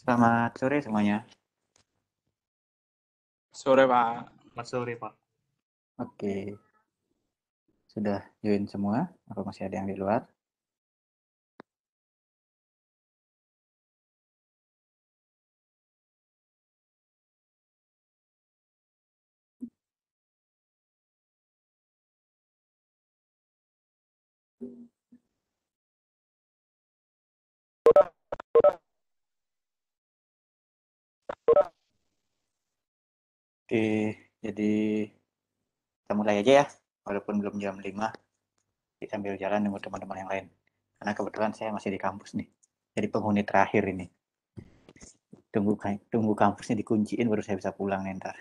Selamat sore semuanya. Sore, Pak. Selamat sore, Pak. Oke, sudah join semua? Apa masih ada yang di luar? Oke, jadi kita mulai aja ya, walaupun belum jam 5, kita sambil jalan nunggu teman-teman yang lain. Karena kebetulan saya masih di kampus nih, jadi penghuni terakhir ini. Tunggu kampusnya dikunciin baru saya bisa pulang nih ntar.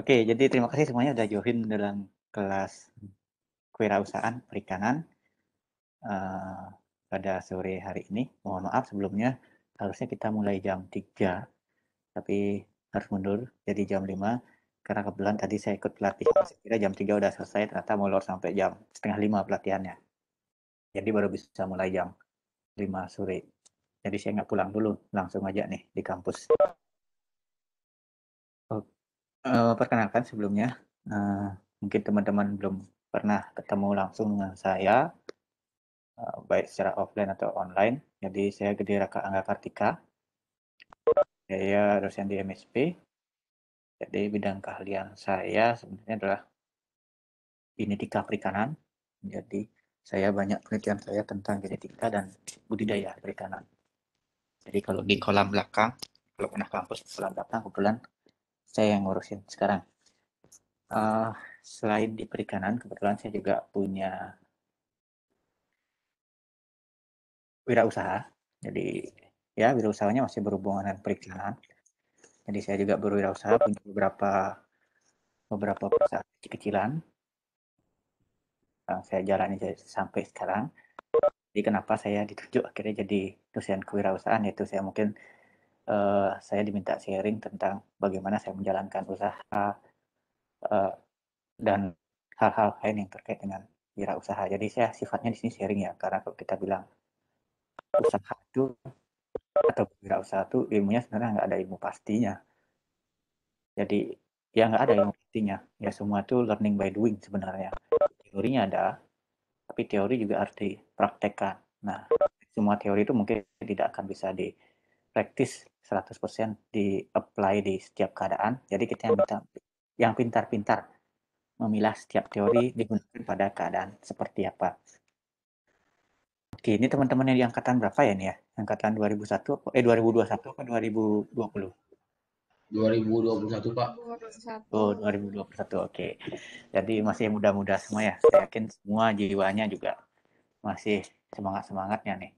Oke, jadi terima kasih semuanya udah join dalam kelas kewirausahaan perikanan pada sore hari ini. Mohon maaf sebelumnya, harusnya kita mulai jam 3, tapi harus mundur jadi jam 5 karena kebetulan tadi saya ikut pelatihan, saya kira jam 3 udah selesai, ternyata molor sampai jam setengah 5 pelatihannya, jadi baru bisa mulai jam 5 sore. Jadi saya nggak pulang dulu, langsung aja nih di kampus. Perkenalkan sebelumnya, mungkin teman-teman belum pernah ketemu langsung dengan saya, baik secara offline atau online. Jadi saya Gede Raka Angga Kartika, saya dosen di MSP. Jadi bidang keahlian saya sebenarnya adalah genetika perikanan. Jadi saya banyak penelitian saya tentang genetika dan budidaya perikanan. Jadi kalau di kolam belakang, kalau pernah kampus kolam belakang, kebetulan saya yang ngurusin sekarang. Selain di perikanan, kebetulan saya juga punya wirausaha. Jadi ya wirausahanya masih berhubungan dengan perikanan. Jadi saya juga berwirausaha, punya beberapa perusahaan kecil-kecilan. Saya jalani sampai sekarang. Jadi kenapa saya ditunjuk akhirnya jadi dosen kewirausahaan, yaitu saya mungkin saya diminta sharing tentang bagaimana saya menjalankan usaha dan hal-hal lain yang terkait dengan wirausaha. Jadi saya sifatnya di sini sharing ya, karena kalau kita bilang usaha itu atau wirausaha itu ilmunya sebenarnya nggak ada ilmu pastinya. Jadi ya nggak ada ilmu pastinya. Ya semua itu learning by doing sebenarnya. Teorinya ada, tapi teori juga harus dipraktekkan. Nah, semua teori itu mungkin tidak akan bisa dipraktis 100% di-apply di setiap keadaan. Jadi kita yang pintar-pintar memilah setiap teori digunakan pada keadaan seperti apa. Oke, ini teman-teman yang di angkatan berapa ya nih ya? Angkatan 2021 apa 2020? 2021, Pak. Oh, 2021. Oke. Jadi masih muda-muda semua ya. Saya yakin semua jiwanya juga masih semangat-semangatnya nih.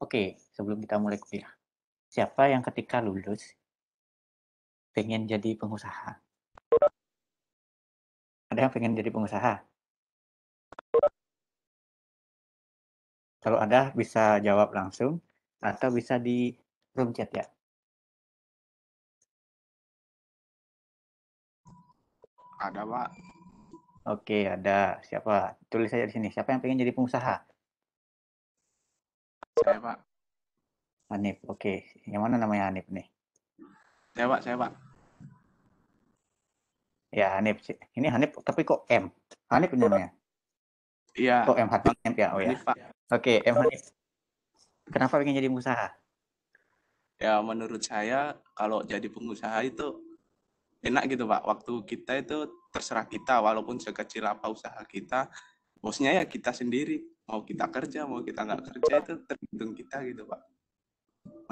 Oke, sebelum kita mulai kuliah. Siapa yang ketika lulus pengen jadi pengusaha? Ada yang pengen jadi pengusaha? Kalau ada bisa jawab langsung atau bisa di room chat ya. Ada, Pak. Oke, ada. Siapa? Tulis saja di sini. Siapa yang pengen jadi pengusaha? Saya, Pak. Hanif. Oke. Yang mana namanya Hanif nih? Saya, Pak. Ya, Hanif. Ini Hanif tapi kok M? Hanif ini namanya? Iya. Kok M Hanif ya? Oh ya. Hanif, Pak. Oke, M Hanif. Kenapa pengen jadi pengusaha? Ya, menurut saya kalau jadi pengusaha itu enak gitu, Pak. Waktu kita itu terserah kita, walaupun sekecil apa usaha kita, bosnya ya kita sendiri. mau kita kerja mau kita nggak kerja itu tergantung kita gitu Pak.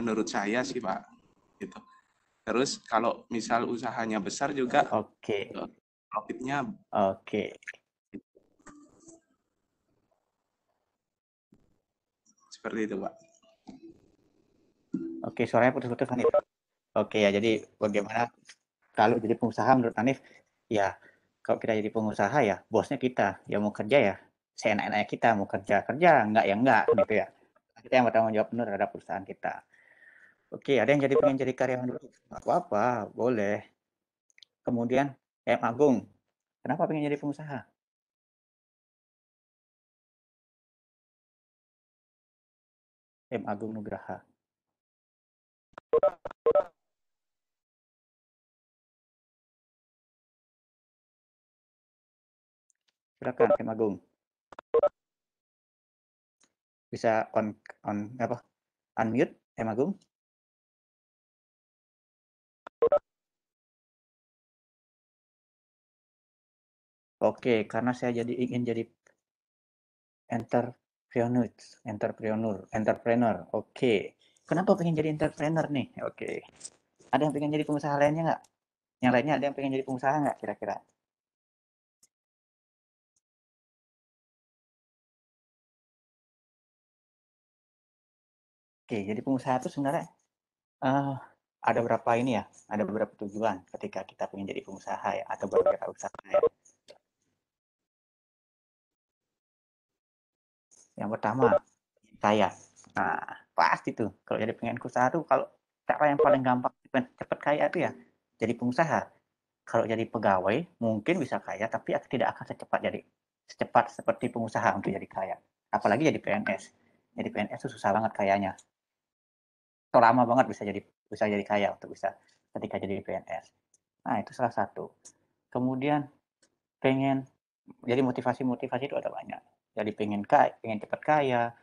Menurut saya sih Pak, gitu. Terus kalau misal usahanya besar juga Oke, profitnya oke, seperti itu Pak. oke. Suaranya putus-putus Hanif. Oke ya, jadi bagaimana kalau jadi pengusaha menurut Hanif? Ya, kalau kita jadi pengusaha ya bosnya kita. Ya mau kerja ya seenak-enaknya kita, mau kerja kerja, enggak ya enggak gitu ya. Kita yang bertanggung jawab penuh terhadap perusahaan kita. Oke, ada yang pengen jadi karyawan dulu? Nggak apa-apa, boleh. Kemudian, Agung, kenapa pengen jadi pengusaha? Agung Nugraha. Silakan, Agung. Bisa on apa? Unmute, Agung. Oke, karena saya ingin jadi entrepreneur. Oke. Kenapa pengen jadi entrepreneur nih? Oke. Ada yang pengen jadi pengusaha lainnya nggak? Yang lainnya ada yang pengen jadi pengusaha nggak kira-kira? Oke, jadi pengusaha itu sebenarnya ada beberapa ini ya, ada beberapa tujuan ketika kita pengen jadi pengusaha ya, atau berwirausaha ya. Yang pertama, kaya. Nah, pasti tuh kalau jadi pengen usaha tuh kalau cara yang paling gampang cepat kaya itu ya jadi pengusaha. Kalau jadi pegawai mungkin bisa kaya tapi tidak akan secepat seperti pengusaha untuk jadi kaya. Apalagi jadi PNS. Jadi PNS itu susah banget kayanya. Atau lama banget bisa jadi kaya untuk bisa ketika jadi PNS. Nah, itu salah satu. Kemudian pengen jadi motivasi-motivasi itu ada banyak. Jadi pengen cepat kaya,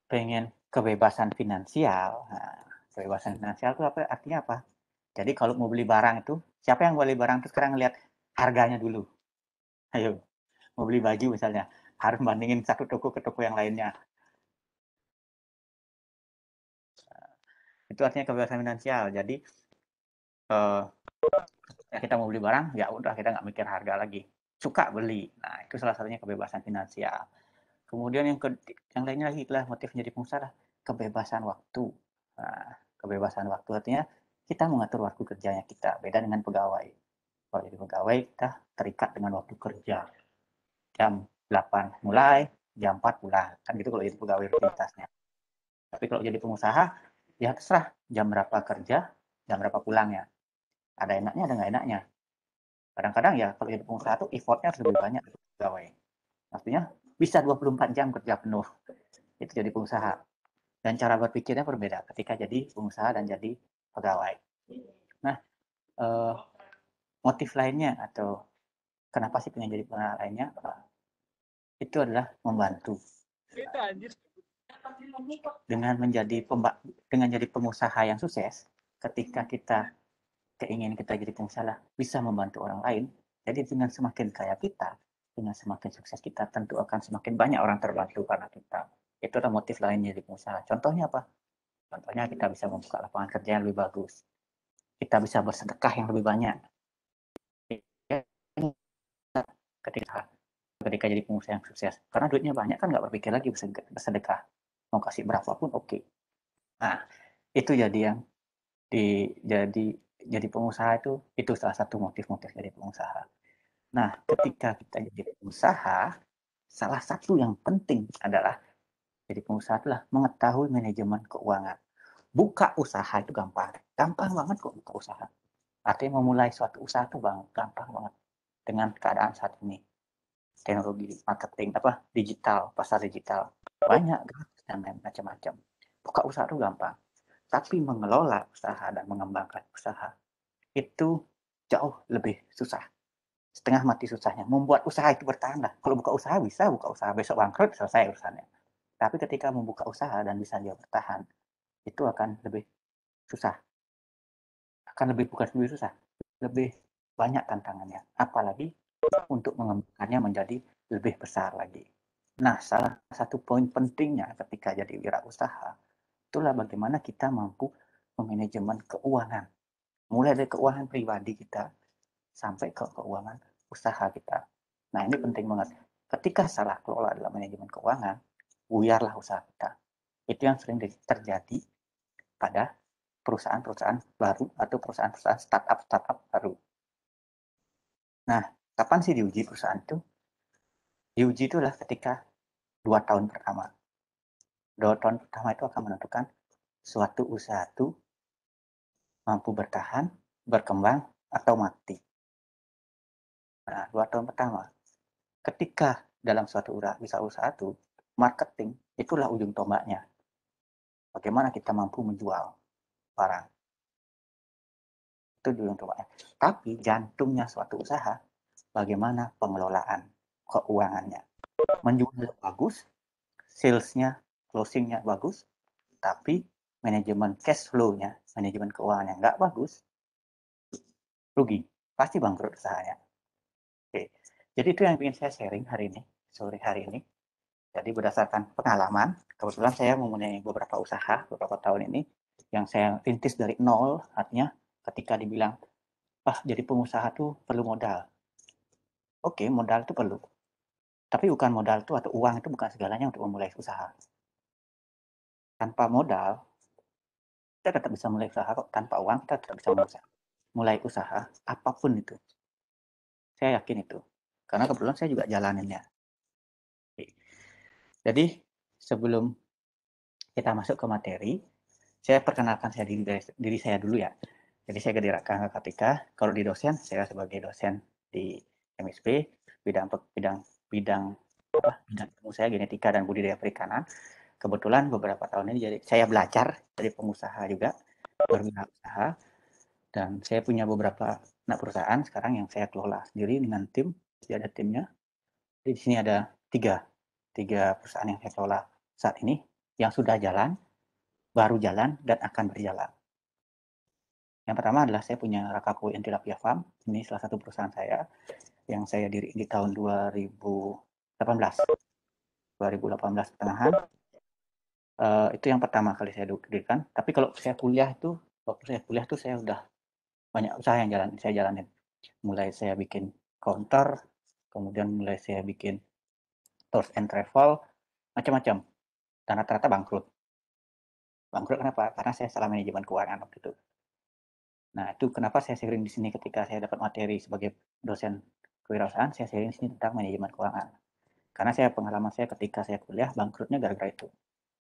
pengen kebebasan finansial. Nah, kebebasan finansial itu apa? Artinya apa? Jadi kalau mau beli barang itu, siapa yang beli barang itu sekarang lihat harganya dulu. Ayo, mau beli baju misalnya, harus bandingin satu toko ke toko yang lainnya. Itu artinya kebebasan finansial. Jadi eh, ya kita mau beli barang, ya udah kita nggak mikir harga lagi. Suka beli. Nah, itu salah satunya kebebasan finansial. Kemudian yang lainnya lagi lah motif menjadi pengusaha kebebasan waktu. Nah, kebebasan waktu artinya kita mengatur waktu kerjanya kita. Beda dengan pegawai. Kalau jadi pegawai kita terikat dengan waktu kerja. Jam 8 mulai, jam 4 pulang. Kan gitu kalau jadi pegawai rutinitasnya. Tapi kalau jadi pengusaha, ya terserah jam berapa kerja, jam berapa pulangnya. Ada enaknya, ada nggak enaknya. Kadang-kadang ya kalau jadi pengusaha tuh effortnya harus lebih banyak dari pegawai. Artinya bisa 24 jam kerja penuh. Itu jadi pengusaha. Dan cara berpikirnya berbeda ketika jadi pengusaha dan jadi pegawai. Nah, motif lainnya atau kenapa sih pengen jadi pengusaha lainnya, itu adalah membantu. Dengan jadi pengusaha yang sukses, ketika kita jadi pengusaha bisa membantu orang lain. Jadi dengan semakin kaya kita, dengan semakin sukses kita, tentu akan semakin banyak orang terbantu karena kita. Itu adalah motif lainnya jadi pengusaha. Contohnya apa? Contohnya kita bisa membuka lapangan kerja yang lebih bagus. Kita bisa bersedekah yang lebih banyak. Ketika ketika jadi pengusaha yang sukses. Karena duitnya banyak kan nggak berpikir lagi bersedekah. Mau kasih berapapun oke. Okay. Nah, itu jadi yang jadi pengusaha itu salah satu motif-motif jadi pengusaha. Nah, ketika kita jadi pengusaha, salah satu yang penting adalah jadi pengusaha adalah mengetahui manajemen keuangan. Buka usaha itu gampang banget kok buka usaha. Artinya memulai suatu usaha itu gampang banget dengan keadaan saat ini. Teknologi marketing digital, pasar digital banyak gratis dan macam-macam. Buka usaha itu gampang, tapi mengelola usaha dan mengembangkan usaha itu jauh lebih susah. Setengah mati susahnya. Membuat usaha itu bertahan lah. Kalau buka usaha bisa buka usaha besok bangkrut selesai urusannya. Tapi ketika membuka usaha dan bisa dia bertahan, itu akan lebih susah. Bukan lebih susah, lebih banyak tantangannya. Apalagi untuk mengembangkannya menjadi lebih besar lagi. Nah, salah satu poin pentingnya ketika jadi wirausaha, itulah bagaimana kita mampu memanajemen keuangan. Mulai dari keuangan pribadi kita sampai ke keuangan usaha kita. Nah, ini penting banget. Ketika salah kelola dalam manajemen keuangan, buyarlah usaha kita. Itu yang sering terjadi pada perusahaan-perusahaan baru atau perusahaan-perusahaan startup baru. Nah, kapan sih diuji perusahaan itu? Diuji itulah ketika 2 tahun pertama. 2 tahun pertama itu akan menentukan suatu usaha itu mampu bertahan, berkembang, atau mati. Nah, 2 tahun pertama. Ketika dalam suatu usaha itu, marketing itulah ujung tombaknya. Bagaimana kita mampu menjual barang. Itu ujung tombaknya. Tapi jantungnya suatu usaha, bagaimana pengelolaan keuangannya. Menjual bagus, salesnya, closingnya bagus, tapi manajemen cash flow-nya, manajemen keuangannya nggak bagus, rugi. Pasti bangkrut usahanya. Oke. Jadi itu yang ingin saya sharing sore hari ini. Jadi berdasarkan pengalaman, kebetulan saya mempunyai beberapa usaha beberapa tahun ini yang saya rintis dari nol, artinya ketika dibilang, jadi pengusaha tuh perlu modal. Oke, modal itu perlu. Tapi bukan modal itu atau uang itu bukan segalanya untuk memulai usaha. Tanpa modal, kita tetap bisa mulai usaha kok. Tanpa uang, kita tetap bisa mulai usaha apapun itu. Saya yakin itu. Karena kebetulan saya juga jalaninnya. Jadi, sebelum kita masuk ke materi, saya perkenalkan diri saya dulu ya. Jadi saya Gede Raka Katika. Kalau di dosen, saya sebagai dosen di MSP, bidang ilmu saya genetika dan budidaya perikanan. Kebetulan beberapa tahun ini jadi saya belajar dari pengusaha juga, berwirausaha, dan saya punya beberapa anak perusahaan sekarang yang saya kelola sendiri dengan tim. Jadi ada timnya. Di sini ada tiga perusahaan yang saya kelola saat ini yang sudah jalan, baru jalan, dan akan berjalan. Yang pertama adalah saya punya Rakaku Tilapia Farm. Ini salah satu perusahaan saya yang saya diri di tahun 2018. 2018 pertengahan. Itu yang pertama kali saya dirikan. Tapi kalau saya kuliah itu, waktu saya kuliah tuh saya udah banyak usaha yang saya jalanin. Mulai saya bikin counter, kemudian mulai saya bikin tours and travel, macam-macam. Dan rata-rata bangkrut. Bangkrut kenapa? Karena saya salah manajemen keuangan waktu itu. Nah, itu kenapa saya sharing di sini ketika saya dapat materi sebagai dosen kewirausahaan, saya sharing di sini tentang manajemen keuangan. Karena pengalaman saya ketika saya kuliah, bangkrutnya gara-gara itu.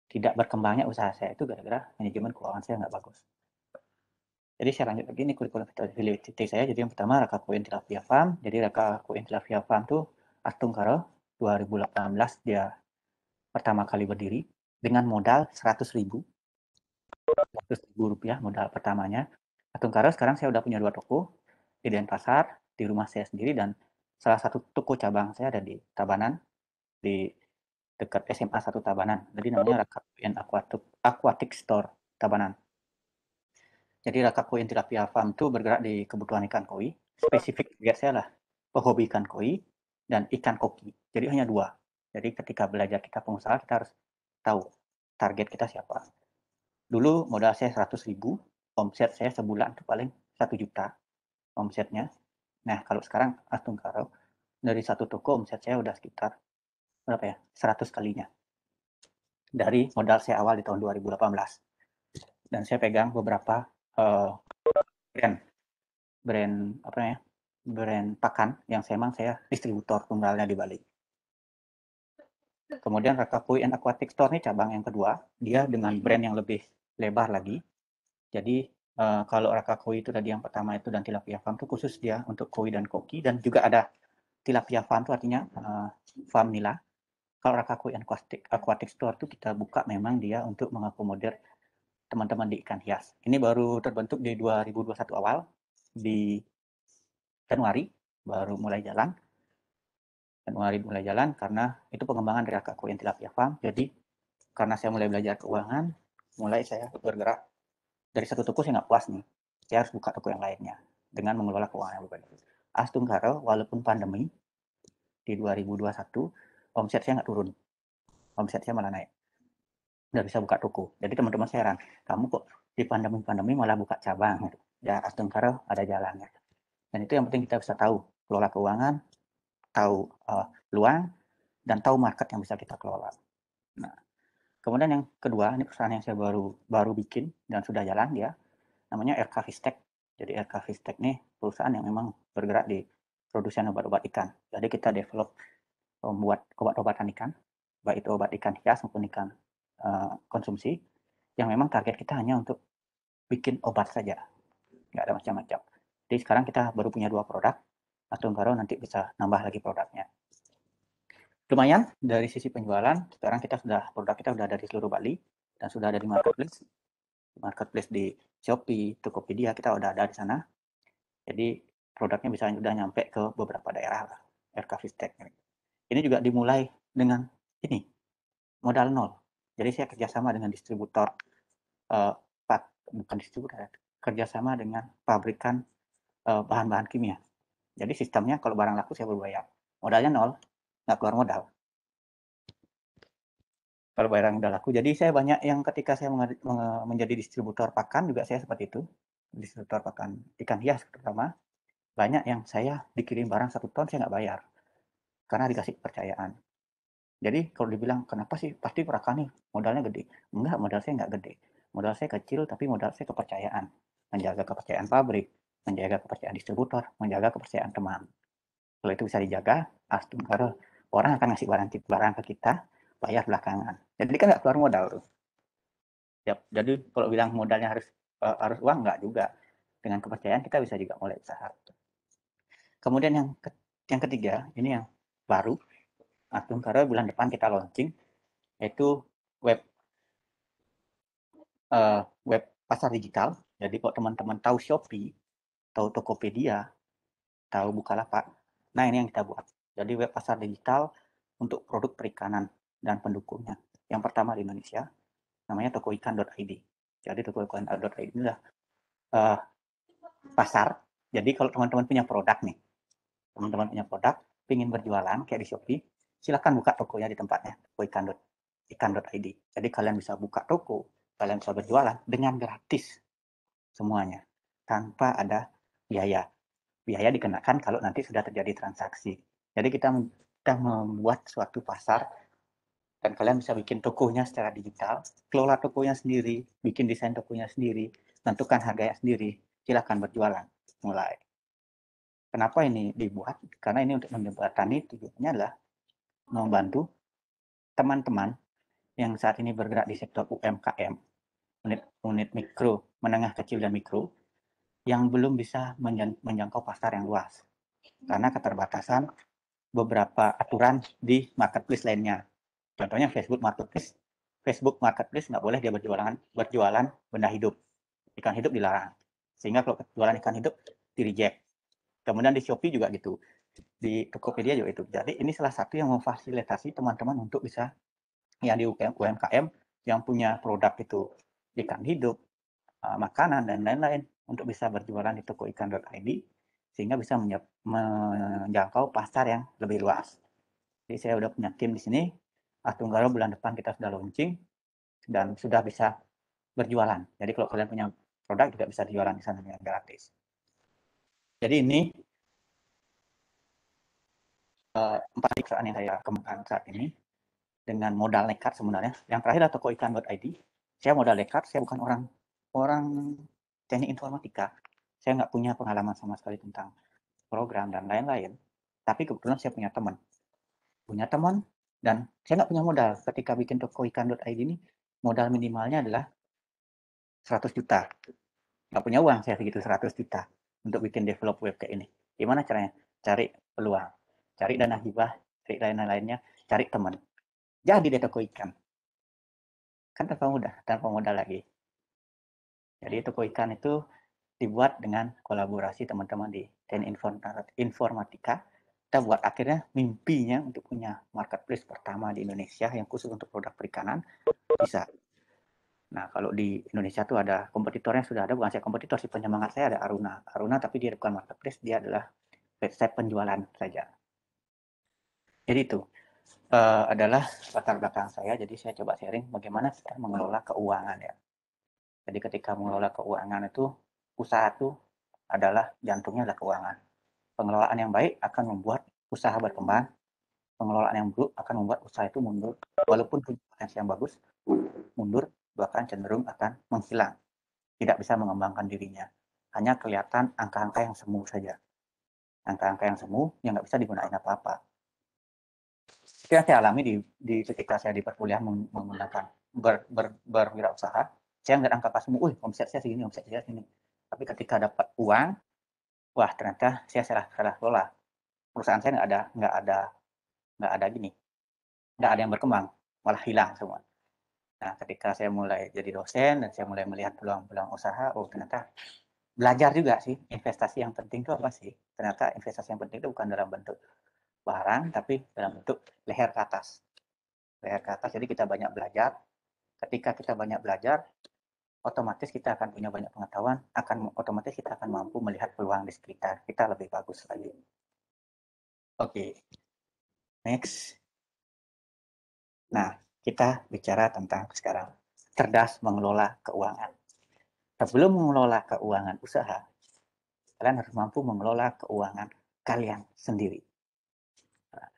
Tidak berkembangnya usaha saya itu gara-gara manajemen keuangan saya nggak bagus. Jadi saya lanjut lagi, ini kurikulum vitality saya. Jadi yang pertama, Rakaku Tilapia Farm. Jadi Rakaku Tilapia Farm itu Astung Karo 2018 dia pertama kali berdiri dengan modal 100.000 rupiah modal pertamanya. Astung Karo sekarang saya udah punya 2 toko di Denpasar, di rumah saya sendiri, dan salah satu toko cabang saya ada di Tabanan, di dekat SMA 1 Tabanan. Jadi namanya Rakaku Aquatic Store Tabanan. Jadi Rakaku Tilapia Farm itu bergerak di kebutuhan ikan koi. Spesifik target saya lah pehobi ikan koi dan ikan koki. Jadi hanya 2. Jadi ketika belajar kita pengusaha, kita harus tahu target kita siapa. Dulu modal saya 100.000, omset saya sebulan itu paling 1 juta omsetnya. Nah, kalau sekarang Astung Karo, dari satu toko omset saya udah sekitar berapa ya? 100 kalinya. Dari modal saya awal di tahun 2018. Dan saya pegang beberapa brand pakan yang memang saya distributor tunggalnya di Bali. Kemudian Rakaku Aquatic Store ini cabang yang kedua, dia dengan brand yang lebih lebar lagi. Jadi kalau Rakaku itu tadi yang pertama itu dan Tilapia Farm itu khusus dia untuk koi dan koki, dan juga ada Tilapia Farm itu artinya farm nila. Kalau Rakaku Aquatic Store itu kita buka memang dia untuk mengakomodir teman-teman di ikan hias. Ini baru terbentuk di 2021 awal, di Januari baru mulai jalan. Karena itu pengembangan dari Rakaku Tilapia Farm. Jadi karena saya mulai belajar keuangan, mulai saya bergerak dari satu toko saya nggak puas nih. Saya harus buka toko yang lainnya dengan mengelola keuangan yang berbeda. Astung Karo walaupun pandemi di 2021 omset saya nggak turun, omset saya malah naik. Udah bisa buka toko. Jadi teman-teman saya heran, kamu kok di pandemi malah buka cabang gitu. Ya Astungkara ada jalannya. Dan itu yang penting kita bisa tahu, kelola keuangan, tahu peluang, dan tahu market yang bisa kita kelola. Nah, kemudian yang kedua, ini perusahaan yang saya baru bikin dan sudah jalan dia, namanya RK Vistek. Jadi RK Vistek nih perusahaan yang memang bergerak di produsen obat-obat ikan. Jadi kita develop membuat obat-obatan ikan, baik itu obat ikan hias maupun ikan konsumsi, yang memang target kita hanya untuk bikin obat saja, nggak ada macam-macam. Jadi sekarang kita baru punya 2 produk, Astungkara nanti bisa nambah lagi produknya. Lumayan dari sisi penjualan, sekarang produk kita sudah ada di seluruh Bali dan sudah ada di marketplace di Shopee, Tokopedia, kita udah ada di sana. Jadi produknya bisa sudah nyampe ke beberapa daerah lah, RK Vistek. Ini juga dimulai dengan ini, modal nol. Jadi saya kerjasama dengan distributor, bukan distributor, kerjasama dengan pabrikan bahan-bahan kimia. Jadi sistemnya kalau barang laku saya berbayar. Modalnya nol, nggak keluar modal. Kalau barang udah laku. Jadi saya banyak yang ketika saya menjadi distributor pakan juga saya seperti itu. Distributor pakan ikan hias terutama. Banyak yang saya dikirim barang 1 ton saya nggak bayar. Karena dikasih kepercayaan. Jadi kalau dibilang kenapa sih pasti pakan nih modalnya gede. Enggak, modal saya nggak gede. Modal saya kecil tapi modal saya kepercayaan. Menjaga kepercayaan pabrik, menjaga kepercayaan distributor, menjaga kepercayaan teman. Kalau itu bisa dijaga, Astungkara orang akan ngasih barang ke kita, bayar belakangan. Jadi kan nggak keluar modal tuh. Jadi kalau bilang modalnya harus uang, nggak juga. Dengan kepercayaan kita bisa juga mulai usaha. Kemudian yang ketiga, ini yang baru, Astungkara bulan depan kita launching, yaitu web pasar digital. Jadi kalau teman-teman tahu Shopee, tahu Tokopedia, tahu Bukalapak, nah ini yang kita buat. Jadi web pasar digital untuk produk perikanan dan pendukungnya. Yang pertama di Indonesia, namanya tokoikan.id. Jadi tokoikan.id ini adalah pasar. Jadi kalau teman-teman punya produk nih, ingin berjualan kayak di Shopee, silakan buka tokonya di tempatnya, tokoikan.id. Jadi kalian bisa buka toko, kalian bisa berjualan dengan gratis semuanya, tanpa ada biaya. Biaya dikenakan kalau nanti sudah terjadi transaksi. Jadi kita membuat suatu pasar dan kalian bisa bikin tokonya secara digital, kelola tokonya sendiri, bikin desain tokonya sendiri, tentukan harganya sendiri, silakan berjualan mulai. Kenapa ini dibuat? Karena ini untuk menjembatani, tujuannya adalah membantu teman-teman yang saat ini bergerak di sektor UMKM, unit mikro, menengah kecil dan mikro, yang belum bisa menjangkau pasar yang luas. Karena keterbatasan beberapa aturan di marketplace lainnya. Contohnya Facebook Marketplace nggak boleh dia berjualan benda hidup. Ikan hidup dilarang. Sehingga kalau jualan ikan hidup di reject. Kemudian di Shopee juga gitu. Di Tokopedia juga itu. Jadi ini salah satu yang memfasilitasi teman-teman untuk bisa yang di UMKM yang punya produk itu ikan hidup, makanan dan lain-lain untuk bisa berjualan di tokoikan.id sehingga bisa menjangkau pasar yang lebih luas. Jadi saya udah punya tim di sini. Astungkara bulan depan kita sudah launching dan sudah bisa berjualan. Jadi kalau kalian punya produk juga bisa dijualan di sana dengan gratis. Jadi ini 4 perusahaan yang saya kembangkan saat ini dengan modal nekat sebenarnya. Yang terakhir adalah tokoikan.id. Saya modal nekat, saya bukan orang teknik informatika. Saya nggak punya pengalaman sama sekali tentang program dan lain-lain. Tapi kebetulan saya punya teman dan saya nggak punya modal. Ketika bikin tokoikan.id ini, modal minimalnya adalah 100 juta. Nggak punya uang saya segitu 100 juta untuk bikin develop web kayak ini. Gimana caranya? Cari peluang, cari dana hibah, cari lain-lainnya, cari teman. Jadi deh toko ikan. Kan tanpa modal lagi. Jadi toko ikan itu dibuat dengan kolaborasi teman-teman di Teknik Informatika. Kita buat akhirnya mimpinya untuk punya marketplace pertama di Indonesia yang khusus untuk produk perikanan bisa. Nah, kalau di Indonesia tuh ada kompetitornya sudah ada, bukan saya kompetitor sih, penyemangat saya ada Aruna. Aruna tapi dia bukan marketplace, dia adalah website penjualan saja. Jadi itu. adalah latar belakang saya. Jadi saya coba sharing bagaimana kita mengelola keuangan ya. Jadi ketika mengelola keuangan itu, usaha itu adalah jantungnya adalah keuangan. Pengelolaan yang baik akan membuat usaha berkembang. Pengelolaan yang buruk akan membuat usaha itu mundur. Walaupun punya potensi yang bagus, mundur bahkan cenderung akan menghilang. Tidak bisa mengembangkan dirinya. Hanya kelihatan angka-angka yang semu saja. Angka-angka yang semu yang nggak bisa digunakan apa-apa. Itu yang saya alami di ketika saya di perkuliahan menggunakan berwirausaha. Saya nggak angka pas semu, omset saya segini, omset saya segini. Tapi ketika dapat uang, wah ternyata saya salah kelola. Perusahaan saya nggak ada gini, nggak ada yang berkembang, malah hilang semua. Nah, ketika saya mulai jadi dosen dan saya mulai melihat peluang-peluang usaha, ternyata belajar juga sih, investasi yang penting itu apa sih? Ternyata investasi yang penting itu bukan dalam bentuk barang, tapi dalam bentuk leher ke atas. Leher ke atas, jadi kita banyak belajar. Ketika kita banyak belajar, otomatis kita akan punya banyak pengetahuan, otomatis kita akan mampu melihat peluang di sekitar kita lebih bagus lagi. Oke, next. Nah, kita bicara tentang sekarang cerdas mengelola keuangan. Sebelum mengelola keuangan usaha, kalian harus mampu mengelola keuangan kalian sendiri. Nah,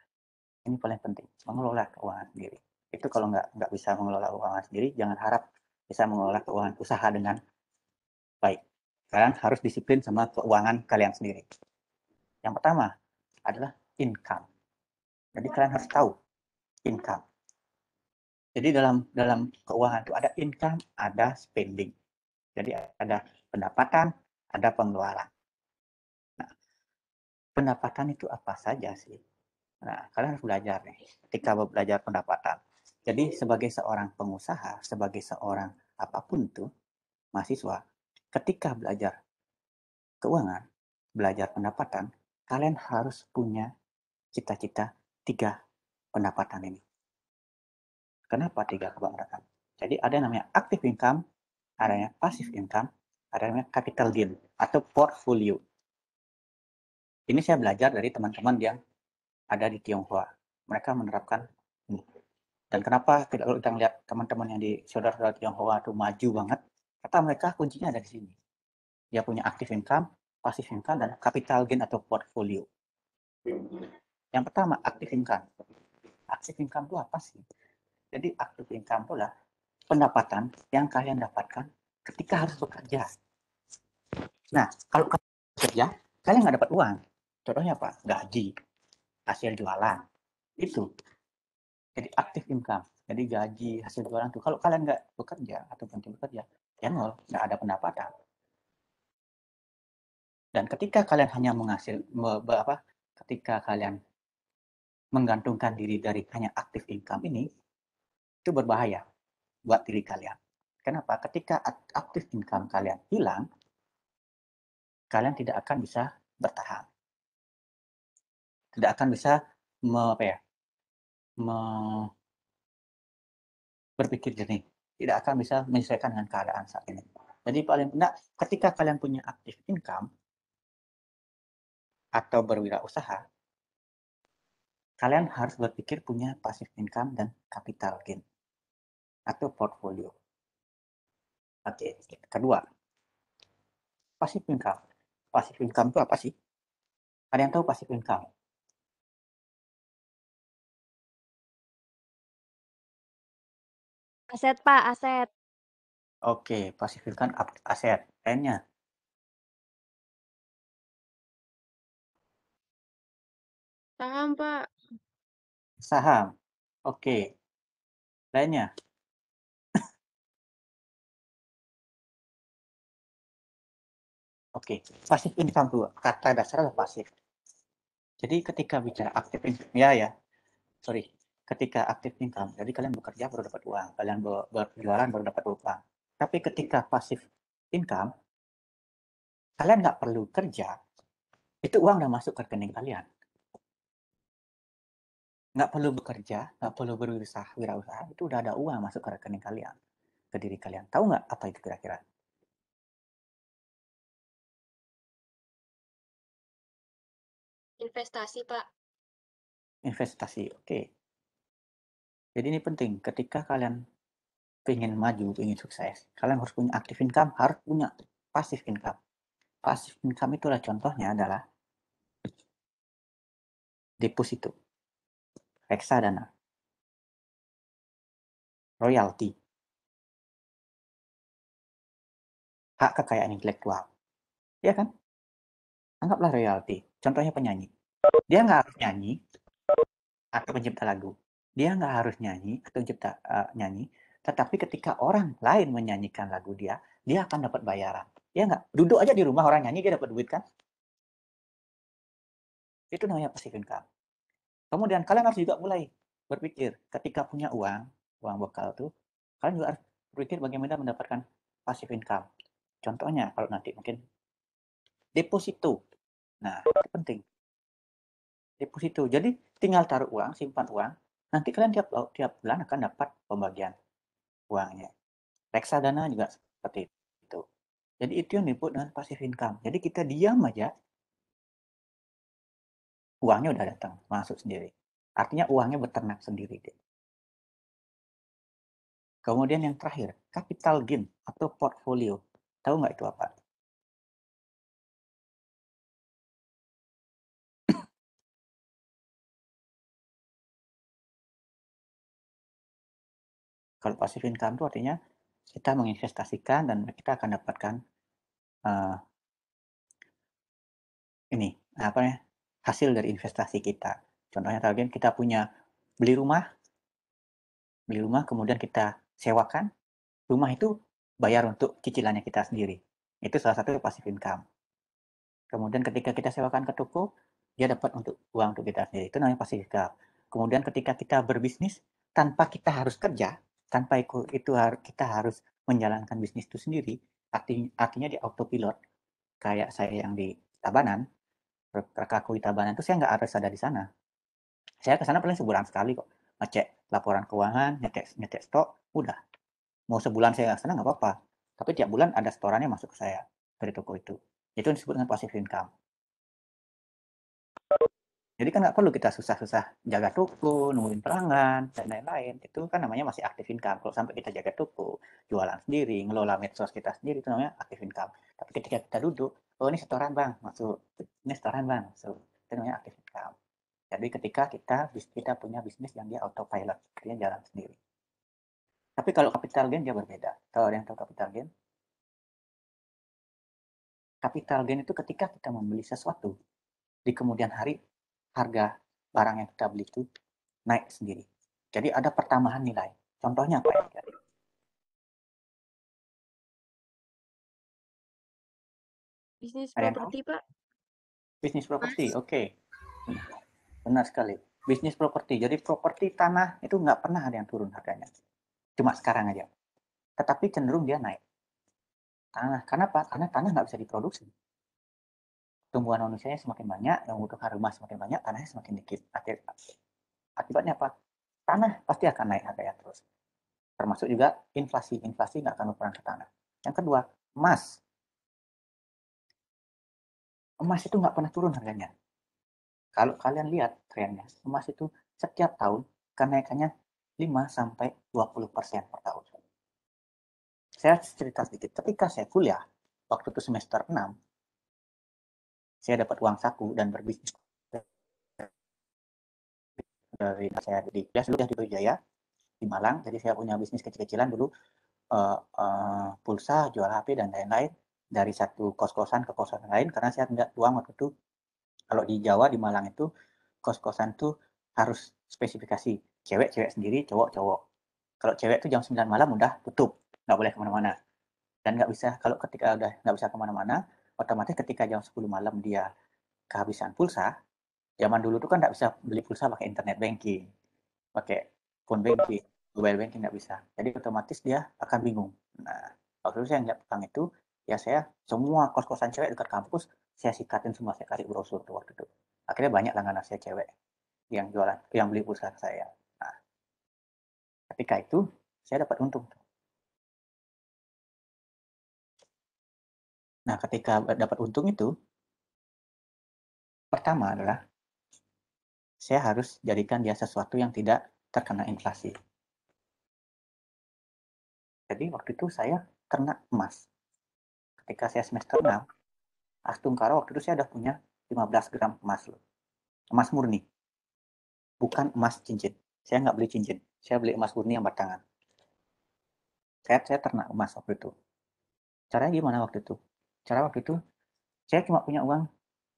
ini paling penting, mengelola keuangan sendiri. Itu kalau nggak bisa mengelola keuangan sendiri, jangan harap bisa mengelola keuangan usaha dengan baik. Kalian harus disiplin sama keuangan kalian sendiri. Yang pertama adalah income. Jadi kalian harus tahu income. Jadi dalam keuangan itu ada income, ada spending. Jadi ada pendapatan, ada pengeluaran. Nah, pendapatan itu apa saja sih? Nah, kalian harus belajar nih ketika belajar pendapatan. Jadi sebagai seorang pengusaha, sebagai seorang apapun itu, mahasiswa, ketika belajar keuangan, belajar pendapatan, kalian harus punya cita-cita 3 pendapatan ini. Kenapa 3 pendapatan? Jadi ada yang namanya active income, ada yang passive income, ada yang namanya capital gain atau portfolio. Ini saya belajar dari teman-teman yang ada di Tionghoa. Mereka menerapkan ini. Dan kenapa kalau kita lihat teman-teman yang di saudara-saudara Tionghoa itu maju banget, kata mereka kuncinya ada di sini. Dia punya active income, passive income, dan capital gain atau portfolio. Yang pertama, active income. Active income itu apa sih? Jadi active income itu adalah pendapatan yang kalian dapatkan ketika harus bekerja. Nah, kalau kalian bekerja, kalian nggak dapat uang. Contohnya apa? Gaji, hasil jualan. Itu. Jadi active income. Jadi gaji, hasil jualan itu. Kalau kalian nggak bekerja atau berhenti bekerja, ya nol, nggak ada pendapatan. Dan ketika kalian hanya ketika kalian menggantungkan diri dari hanya active income ini, itu berbahaya buat diri kalian. Kenapa? Ketika active income kalian hilang, kalian tidak akan bisa bertahan. Tidak akan bisa berpikir jernih. Tidak akan bisa menyesuaikan dengan keadaan saat ini. Jadi paling tidak ketika kalian punya active income atau berwirausaha, kalian harus berpikir punya passive income dan capital gain atau portfolio. Oke, kedua, passive income. Passive income itu apa sih? Ada yang tahu passive income? Aset, Pak, aset. Oke, passive income aset. Lainnya? Saham, Pak. Saham. Oke. Lainnya? Oke, passive income tuh kata dasarnya pasif. Jadi ketika bicara active income, sorry, ketika active income, jadi kalian bekerja baru dapat uang, kalian berjualan baru dapat uang. Tapi ketika passive income, kalian nggak perlu kerja, itu uang udah masuk ke rekening kalian. Nggak perlu bekerja, nggak perlu wirausaha, itu udah ada uang masuk ke rekening kalian, ke diri kalian. Tahu nggak apa itu kira-kira? Investasi, Pak. Investasi, oke. Jadi ini penting, ketika kalian ingin maju, ingin sukses, kalian harus punya active income, harus punya passive income. Passive income itulah contohnya adalah deposito, reksadana, royalti, hak kekayaan intelektual. Ya kan? Anggaplah royalti. Contohnya penyanyi. Dia nggak harus nyanyi atau pencipta lagu. Dia nggak harus nyanyi atau pencipta nyanyi. Tetapi ketika orang lain menyanyikan lagu dia akan dapat bayaran. Ya nggak? Duduk aja di rumah orang nyanyi, dia dapat duit kan? Itu namanya passive income. Kemudian kalian harus juga mulai berpikir, ketika punya uang bekal tuh, kalian juga harus berpikir bagaimana mendapatkan passive income. Contohnya kalau nanti mungkin deposito. Nah, itu penting. Deposito. Jadi tinggal taruh uang, simpan uang. Nanti kalian tiap bulan akan dapat pembagian uangnya. Reksadana juga seperti itu. Jadi itu yang disebut dengan passive income. Jadi kita diam aja, uangnya udah datang, masuk sendiri. Artinya uangnya beternak sendiri deh. Kemudian yang terakhir, capital gain atau portfolio. Tahu nggak itu apa? Kalau passive income itu artinya kita menginvestasikan dan kita akan dapatkan ini apa ya, hasil dari investasi kita. Contohnya tadi kita punya beli rumah kemudian kita sewakan, rumah itu bayar untuk cicilannya kita sendiri. Itu salah satu passive income. Kemudian ketika kita sewakan ke toko, dia dapat uang untuk kita sendiri. Itu namanya passive income. Kemudian ketika kita berbisnis tanpa kita harus kerja, tanpa kita harus menjalankan bisnis itu sendiri, artinya di autopilot. Kayak saya yang di Tabanan, kakakku di Tabanan itu saya nggak harus ada di sana. Saya ke sana paling sebulan sekali kok. Ngecek laporan keuangan, ngecek stok, udah. Mau sebulan saya ke sana nggak apa-apa. Tapi tiap bulan ada setorannya masuk ke saya dari toko itu. Itu yang disebut dengan passive income. Jadi kan nggak perlu kita susah-susah jaga toko, nungguin pelanggan, dan lain-lain. Itu kan namanya masih active income. Kalau sampai kita jaga toko, jualan sendiri, ngelola medsos kita sendiri, itu namanya active income. Tapi ketika kita duduk, oh ini setoran bang, masuk. Ini setoran bang, masuk. Itu namanya active income. Jadi ketika kita punya bisnis yang dia autopilot, dia jalan sendiri. Tapi kalau capital gain dia berbeda. Kalau ada yang tahu capital gain? Capital gain itu ketika kita membeli sesuatu, di kemudian hari harga barang yang kita beli itu naik sendiri. Jadi ada pertambahan nilai. Contohnya apa ya? Bisnis Ada yang tahu? properti, Pak. Bisnis properti, oke. Benar sekali. Bisnis properti. Jadi properti tanah itu nggak pernah ada yang turun harganya. Cuma sekarang aja. Tetapi cenderung dia naik. Tanah. Kenapa? Karena tanah nggak bisa diproduksi. Tumbuhan manusianya semakin banyak, yang membutuhkan rumah semakin banyak, tanahnya semakin dikit. Akibatnya apa? Tanah pasti akan naik harganya terus. Termasuk juga inflasi. Inflasi nggak akan berperan ke tanah. Yang kedua, emas. Emas itu nggak pernah turun harganya. Kalau kalian lihat trennya, emas itu setiap tahun kenaikannya 5-20% per tahun. Saya cerita sedikit. Ketika saya kuliah, waktu itu semester 6, saya dapat uang saku dan berbisnis dari saya di kuliah di Jaya di Malang. Jadi saya punya bisnis kecil-kecilan dulu, pulsa, jual HP dan lain-lain, dari satu kos-kosan ke kosan lain karena saya tidak uang waktu itu. Kalau di Jawa di Malang itu kos-kosan tuh harus spesifikasi cewek sendiri, cowok. Kalau cewek tuh jam 9 malam udah tutup, nggak boleh kemana-mana. Dan nggak bisa, kalau ketika udah nggak bisa kemana-mana, otomatis ketika jam 10 malam dia kehabisan pulsa. Zaman dulu tuh kan nggak bisa beli pulsa pakai internet banking, pakai phone banking, mobile banking nggak bisa. Jadi otomatis dia akan bingung. Nah, waktu itu saya nggak petang itu, ya saya semua kos-kosan cewek dekat kampus, saya sikatin semua, saya kasih brosur tuh waktu itu. Akhirnya banyak langganan saya cewek yang jualan, yang beli pulsa ke saya. Nah, ketika itu saya dapat untung. Nah, ketika dapat untung itu, pertama adalah saya harus jadikan dia sesuatu yang tidak terkena inflasi. Jadi waktu itu saya kena emas. Ketika saya semester 6, Astungkara waktu itu saya udah punya 15 gram emas loh. Emas murni. Bukan emas cincin. Saya nggak beli cincin. Saya beli emas murni yang batangan. Saya ternak emas waktu itu. Caranya gimana waktu itu? Cara waktu itu, saya cuma punya uang,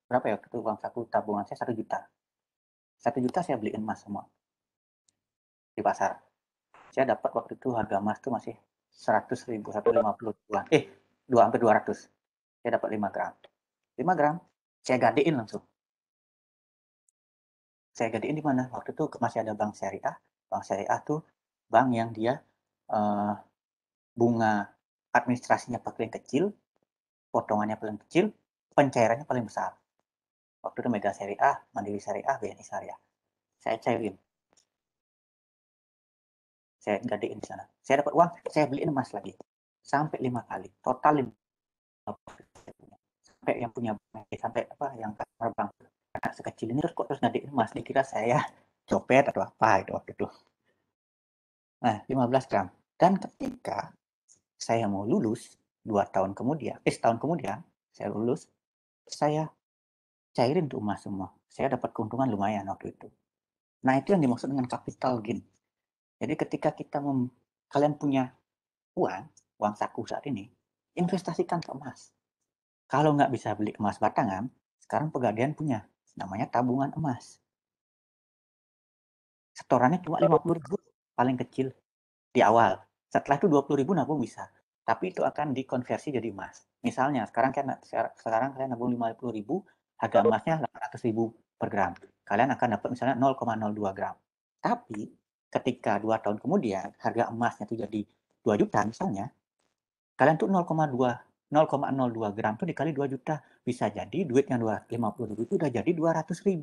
berapa ya waktu itu, uang saku tabungan saya 1 juta. 1 juta saya beliin emas semua di pasar. Saya dapat waktu itu harga emas itu masih 100.000, 150 ribuan. Hampir 200. Saya dapat 5 gram. 5 gram, saya gadein langsung. Saya gadein di mana? Waktu itu masih ada bank syariah. Bank syariah tuh bank yang dia bunga administrasinya paling kecil, potongannya paling kecil, pencairannya paling besar. Waktu itu Mega Syariah, Mandiri Syariah, BNI Syariah. Saya cairin. Saya gadein di sana. Saya dapat uang, saya beliin emas lagi. Sampai 5 kali. Total 5 sampai yang punya sampai yang terbang anak sekecil ini terus ngadein emas, dikira saya copet atau apa itu waktu itu. Nah, 15 gram. Dan ketika saya mau lulus 2 tahun kemudian, setahun kemudian saya lulus, saya cairin tuh emas semua. Saya dapat keuntungan lumayan waktu itu. Nah, itu yang dimaksud dengan capital gain. Jadi ketika kalian punya uang saku saat ini, investasikan ke emas. Kalau nggak bisa beli emas batangan, sekarang Pegadaian punya, namanya tabungan emas. Setorannya cuma 50.000 paling kecil di awal. Setelah itu 20.000 nabung bisa. Tapi itu akan dikonversi jadi emas. Misalnya sekarang kalian nabung 50.000, harga emasnya 800.000 per gram. Kalian akan dapat misalnya 0,02 gram. Tapi ketika 2 tahun kemudian harga emasnya itu jadi 2 juta misalnya, kalian tuh 0,02 gram tuh dikali 2 juta. Bisa jadi duit yang 50.000 itu udah jadi 200.000.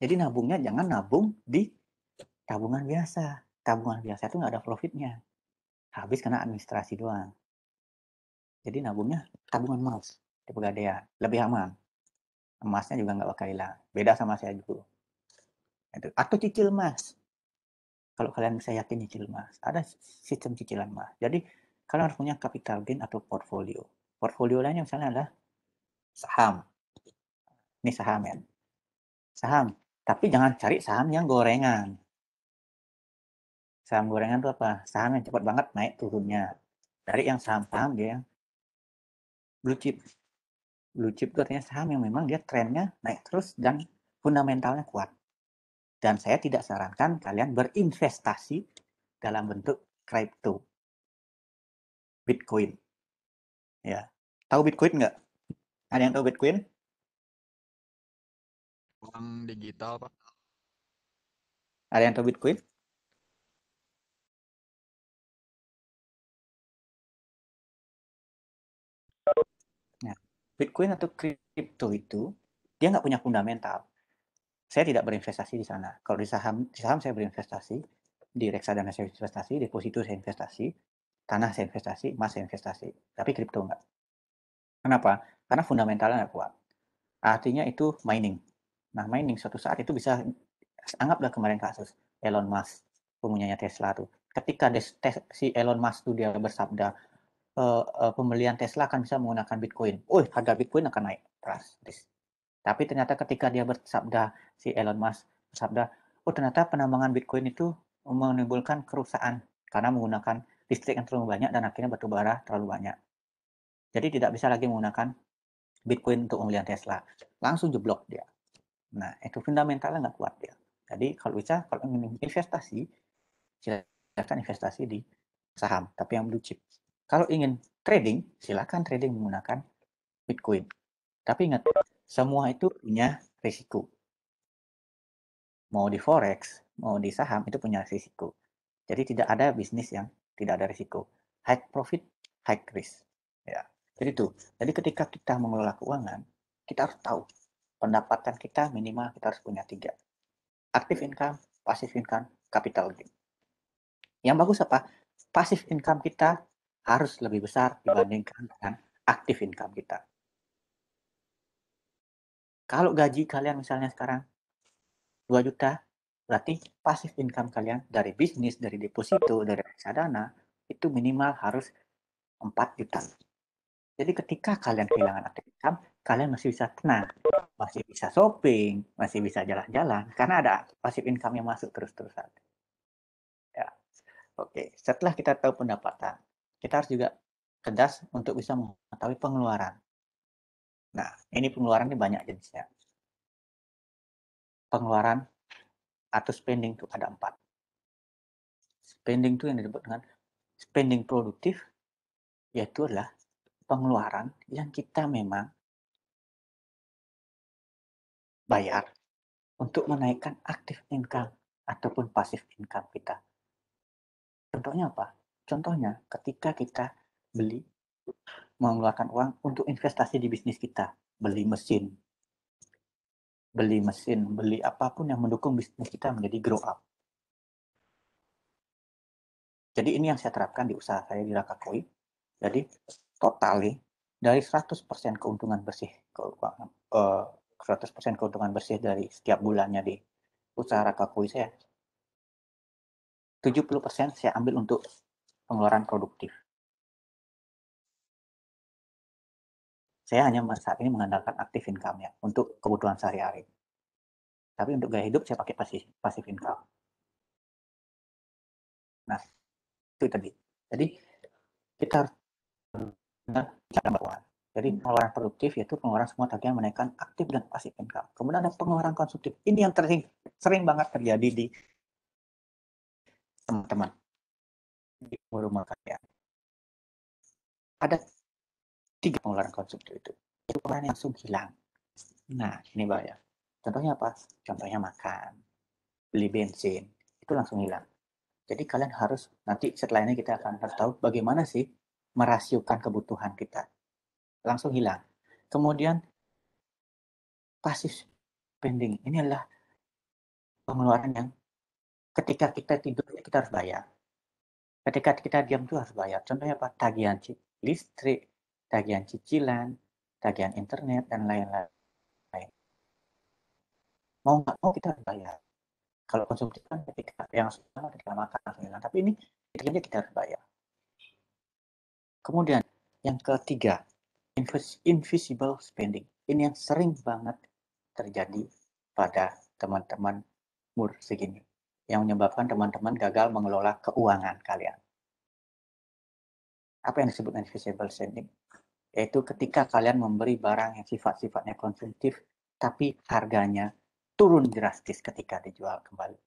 Jadi nabungnya jangan nabung di tabungan biasa. Tabungan biasa itu nggak ada profitnya. Habis kena administrasi doang. Jadi nabungnya tabungan emas di Pegadaian. Lebih aman. Emasnya juga nggak bakal hilang. Beda sama saya dulu. Atau cicil emas. Kalau kalian bisa yakin cicil emas. Ada sistem cicilan emas. Jadi kalian harus punya capital gain atau portfolio. Portfolio lainnya misalnya adalah saham. Ini saham ya. Saham. Tapi jangan cari saham yang gorengan. Saham gorengan itu apa? Saham yang cepat banget naik turunnya. Dari yang saham-saham dia yang blue chip. Blue chip itu artinya saham yang memang dia trennya naik terus dan fundamentalnya kuat. Dan saya tidak sarankan kalian berinvestasi dalam bentuk kripto. Bitcoin. Ya. Tahu Bitcoin nggak? Ada yang tahu Bitcoin? Uang digital, Pak. Ada yang tahu Bitcoin? Nah, Bitcoin atau kripto itu dia nggak punya fundamental. Saya tidak berinvestasi di sana. Kalau di saham saya berinvestasi, di reksadana saya investasi, deposito saya investasi, tanah saya investasi, emas saya investasi. Tapi kripto nggak. Kenapa? Karena fundamentalnya nggak kuat. Artinya itu mining. Nah, mining suatu saat itu bisa, anggaplah kemarin kasus Elon Musk, punyanya Tesla tuh. Ketika si Elon Musk tuh dia bersabda, pembelian Tesla akan bisa menggunakan Bitcoin. Harga Bitcoin akan naik drastis. Tapi ternyata ketika dia bersabda, si Elon Musk bersabda, ternyata penambangan Bitcoin itu menimbulkan kerusakan karena menggunakan listrik yang terlalu banyak dan akhirnya batu bara terlalu banyak. Jadi tidak bisa lagi menggunakan Bitcoin untuk pembelian Tesla. Langsung jeblok dia. Nah, itu fundamentalnya nggak kuat dia. Jadi kalau ingin investasi, silakan investasi di saham, tapi yang blue chip. Kalau ingin trading, silakan trading menggunakan Bitcoin. Tapi ingat, semua itu punya risiko. Mau di forex, mau di saham, itu punya risiko. Jadi tidak ada bisnis yang tidak ada risiko. High profit, high risk. Ya. Jadi itu. Jadi ketika kita mengelola keuangan, kita harus tahu pendapatan kita minimal kita harus punya 3. Active income, passive income, capital gain. Yang bagus apa? Passive income kita harus lebih besar dibandingkan dengan active income kita. Kalau gaji kalian misalnya sekarang 2 juta, berarti passive income kalian dari bisnis, dari deposito, dari reksadana, itu minimal harus 4 juta. Jadi ketika kalian kehilangan active income, kalian masih bisa tenang, masih bisa shopping, masih bisa jalan-jalan, karena ada passive income yang masuk terus-terusan. Ya, oke. Setelah kita tahu pendapatan, kita harus juga cerdas untuk bisa mengetahui pengeluaran. Nah, ini pengeluaran ini banyak jenisnya. Pengeluaran atau spending itu ada 4. Spending itu yang disebut dengan spending produktif, yaitu adalah pengeluaran yang kita memang bayar untuk menaikkan active income ataupun passive income kita. Contohnya apa? Contohnya ketika kita mengeluarkan uang untuk investasi di bisnis kita, beli mesin, beli apapun yang mendukung bisnis kita menjadi grow up. Jadi ini yang saya terapkan di usaha saya di Rakakoi. Jadi total dari 100% keuntungan bersih keuangan 100% keuntungan bersih dari setiap bulannya di usaha Rakakoi saya, 70% saya ambil untuk pengeluaran produktif. Saya hanya saat ini mengandalkan active income ya untuk kebutuhan sehari-hari. Tapi untuk gaya hidup saya pakai passive income. Nah, itu tadi. Jadi kita harus cara keuangan. Jadi pengeluaran produktif yaitu pengeluaran semua tagihan menaikkan aktif dan pasif income. Kemudian ada pengeluaran konsumtif. Ini yang sering banget terjadi di teman-teman di rumah kalian. Ada 3 pengeluaran konsumtif itu. Itu pengeluaran yang langsung hilang. Nah, ini bahaya. Contohnya apa? Contohnya makan, beli bensin, itu langsung hilang. Jadi kalian harus, nanti setelah ini kita akan harus tahu bagaimana sih merasiokan kebutuhan kita. Langsung hilang. Kemudian passive spending. Ini adalah pengeluaran yang ketika kita tidur kita harus bayar. Ketika kita diam itu harus bayar. Contohnya apa? Tagihan listrik, tagihan cicilan, tagihan internet, dan lain-lain. Mau nggak mau kita harus bayar. Kalau konsumsi kan ketika yang sama ketika makan, tapi ini kita harus bayar. Kemudian yang ketiga, invisible spending. Ini yang sering banget terjadi pada teman-teman umur segini, yang menyebabkan teman-teman gagal mengelola keuangan kalian. Apa yang disebut invisible spending? Yaitu ketika kalian memberi barang yang sifat-sifatnya konsumtif, tapi harganya turun drastis ketika dijual kembali.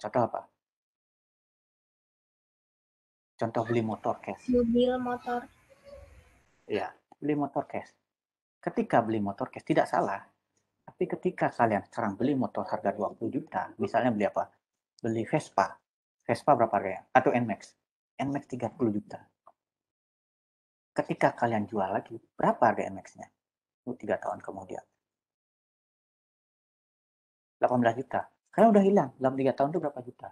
Contoh apa? Contoh beli motor cash. Mobil, motor. Ya, beli motor cash. Ketika beli motor cash tidak salah, tapi ketika kalian sekarang beli motor harga 20 juta, misalnya beli apa? Beli Vespa. Vespa berapa harganya? Atau NMAX. NMAX 30 juta. Ketika kalian jual lagi, berapa harga NMAX-nya? 3 tahun kemudian. 18 juta. Karena udah hilang. Dalam 3 tahun itu berapa juta?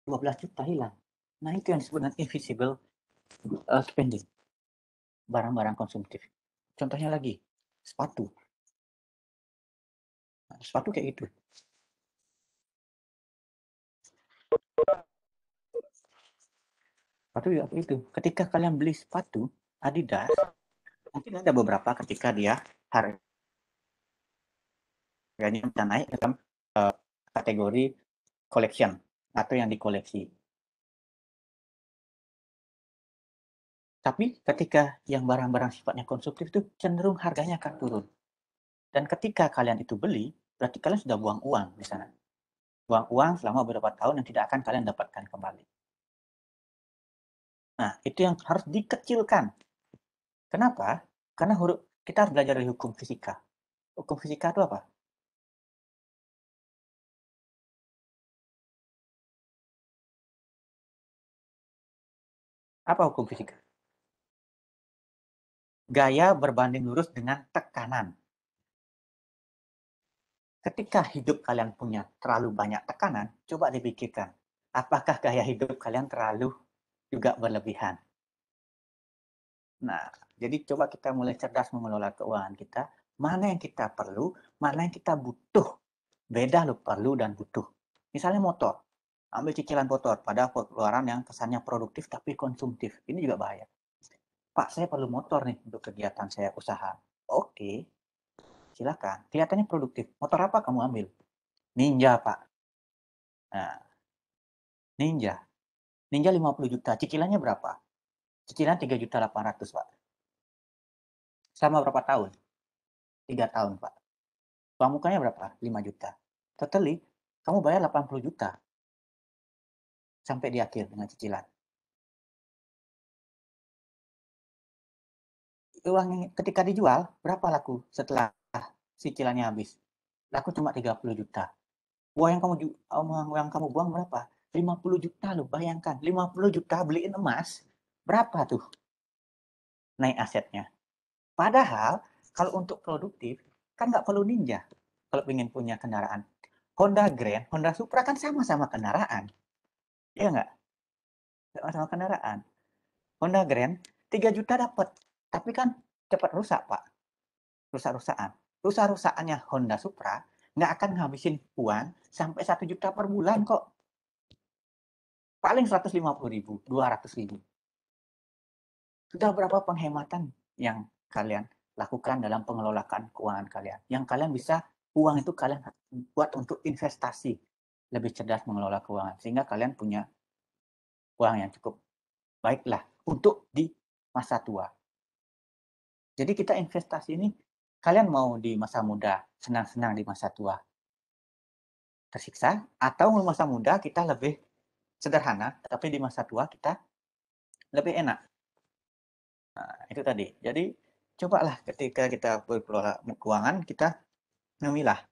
12 juta hilang. Nah, itu yang disebut dengan invisible spending. Barang-barang konsumtif. Contohnya lagi, sepatu. Nah, sepatu kayak gitu. Sepatu juga itu. Ketika kalian beli sepatu Adidas, mungkin ada beberapa ketika dia harganya bisa naik dalam kategori collection atau yang dikoleksi. Tapi ketika yang barang-barang sifatnya konsumtif itu cenderung harganya akan turun. Dan ketika kalian itu beli, berarti kalian sudah buang uang di sana. Buang uang selama beberapa tahun yang tidak akan kalian dapatkan kembali. Nah, itu yang harus dikecilkan. Kenapa? Karena kita harus belajar dari hukum fisika. Hukum fisika itu apa? Apa hukum fisika? Gaya berbanding lurus dengan tekanan. Ketika hidup kalian punya terlalu banyak tekanan, coba dipikirkan, apakah gaya hidup kalian terlalu juga berlebihan? Nah, jadi coba kita mulai cerdas mengelola keuangan kita, mana yang kita perlu, mana yang kita butuh. Beda loh perlu dan butuh. Misalnya motor, ambil cicilan motor pada pengeluaran yang kesannya produktif tapi konsumtif. Ini juga bahaya. Pak, saya perlu motor nih untuk kegiatan saya usaha. Oke, silakan. Kelihatannya produktif. Motor apa kamu ambil? Ninja, Pak. Nah, Ninja. Ninja 50 juta. Cicilannya berapa? Cicilan 3.800.000, Pak. Selama berapa tahun? 3 tahun, Pak. Uang mukanya berapa? 5 juta. Totally, kamu bayar 80 juta sampai di akhir dengan cicilan. Uang yang ketika dijual, berapa laku setelah cicilannya habis? Laku cuma 30 juta. Uang yang kamu buang berapa? 50 juta loh, bayangkan. 50 juta beliin emas. Berapa tuh naik asetnya? Padahal kalau untuk produktif, kan nggak perlu Ninja. Kalau ingin punya kendaraan. Honda Grand, Honda Supra kan sama-sama kendaraan. Iya nggak? Sama-sama kendaraan. Honda Grand, 3 juta dapat. Tapi kan cepat rusak, Pak. Rusak-rusakan. Rusak-rusakannya Honda Supra nggak akan ngabisin uang sampai 1 juta per bulan kok. Paling 150.000, 200.000. Sudah berapa penghematan yang kalian lakukan dalam pengelolaan keuangan kalian? Yang kalian bisa, uang itu kalian buat untuk investasi. Lebih cerdas mengelola keuangan. Sehingga kalian punya uang yang cukup baiklah untuk di masa tua. Jadi kita investasi ini, kalian mau di masa muda senang-senang, di masa tua tersiksa, atau di masa muda kita lebih sederhana, tapi di masa tua kita lebih enak. Nah, itu tadi. Jadi cobalah ketika kita berkelola keuangan, kita memilah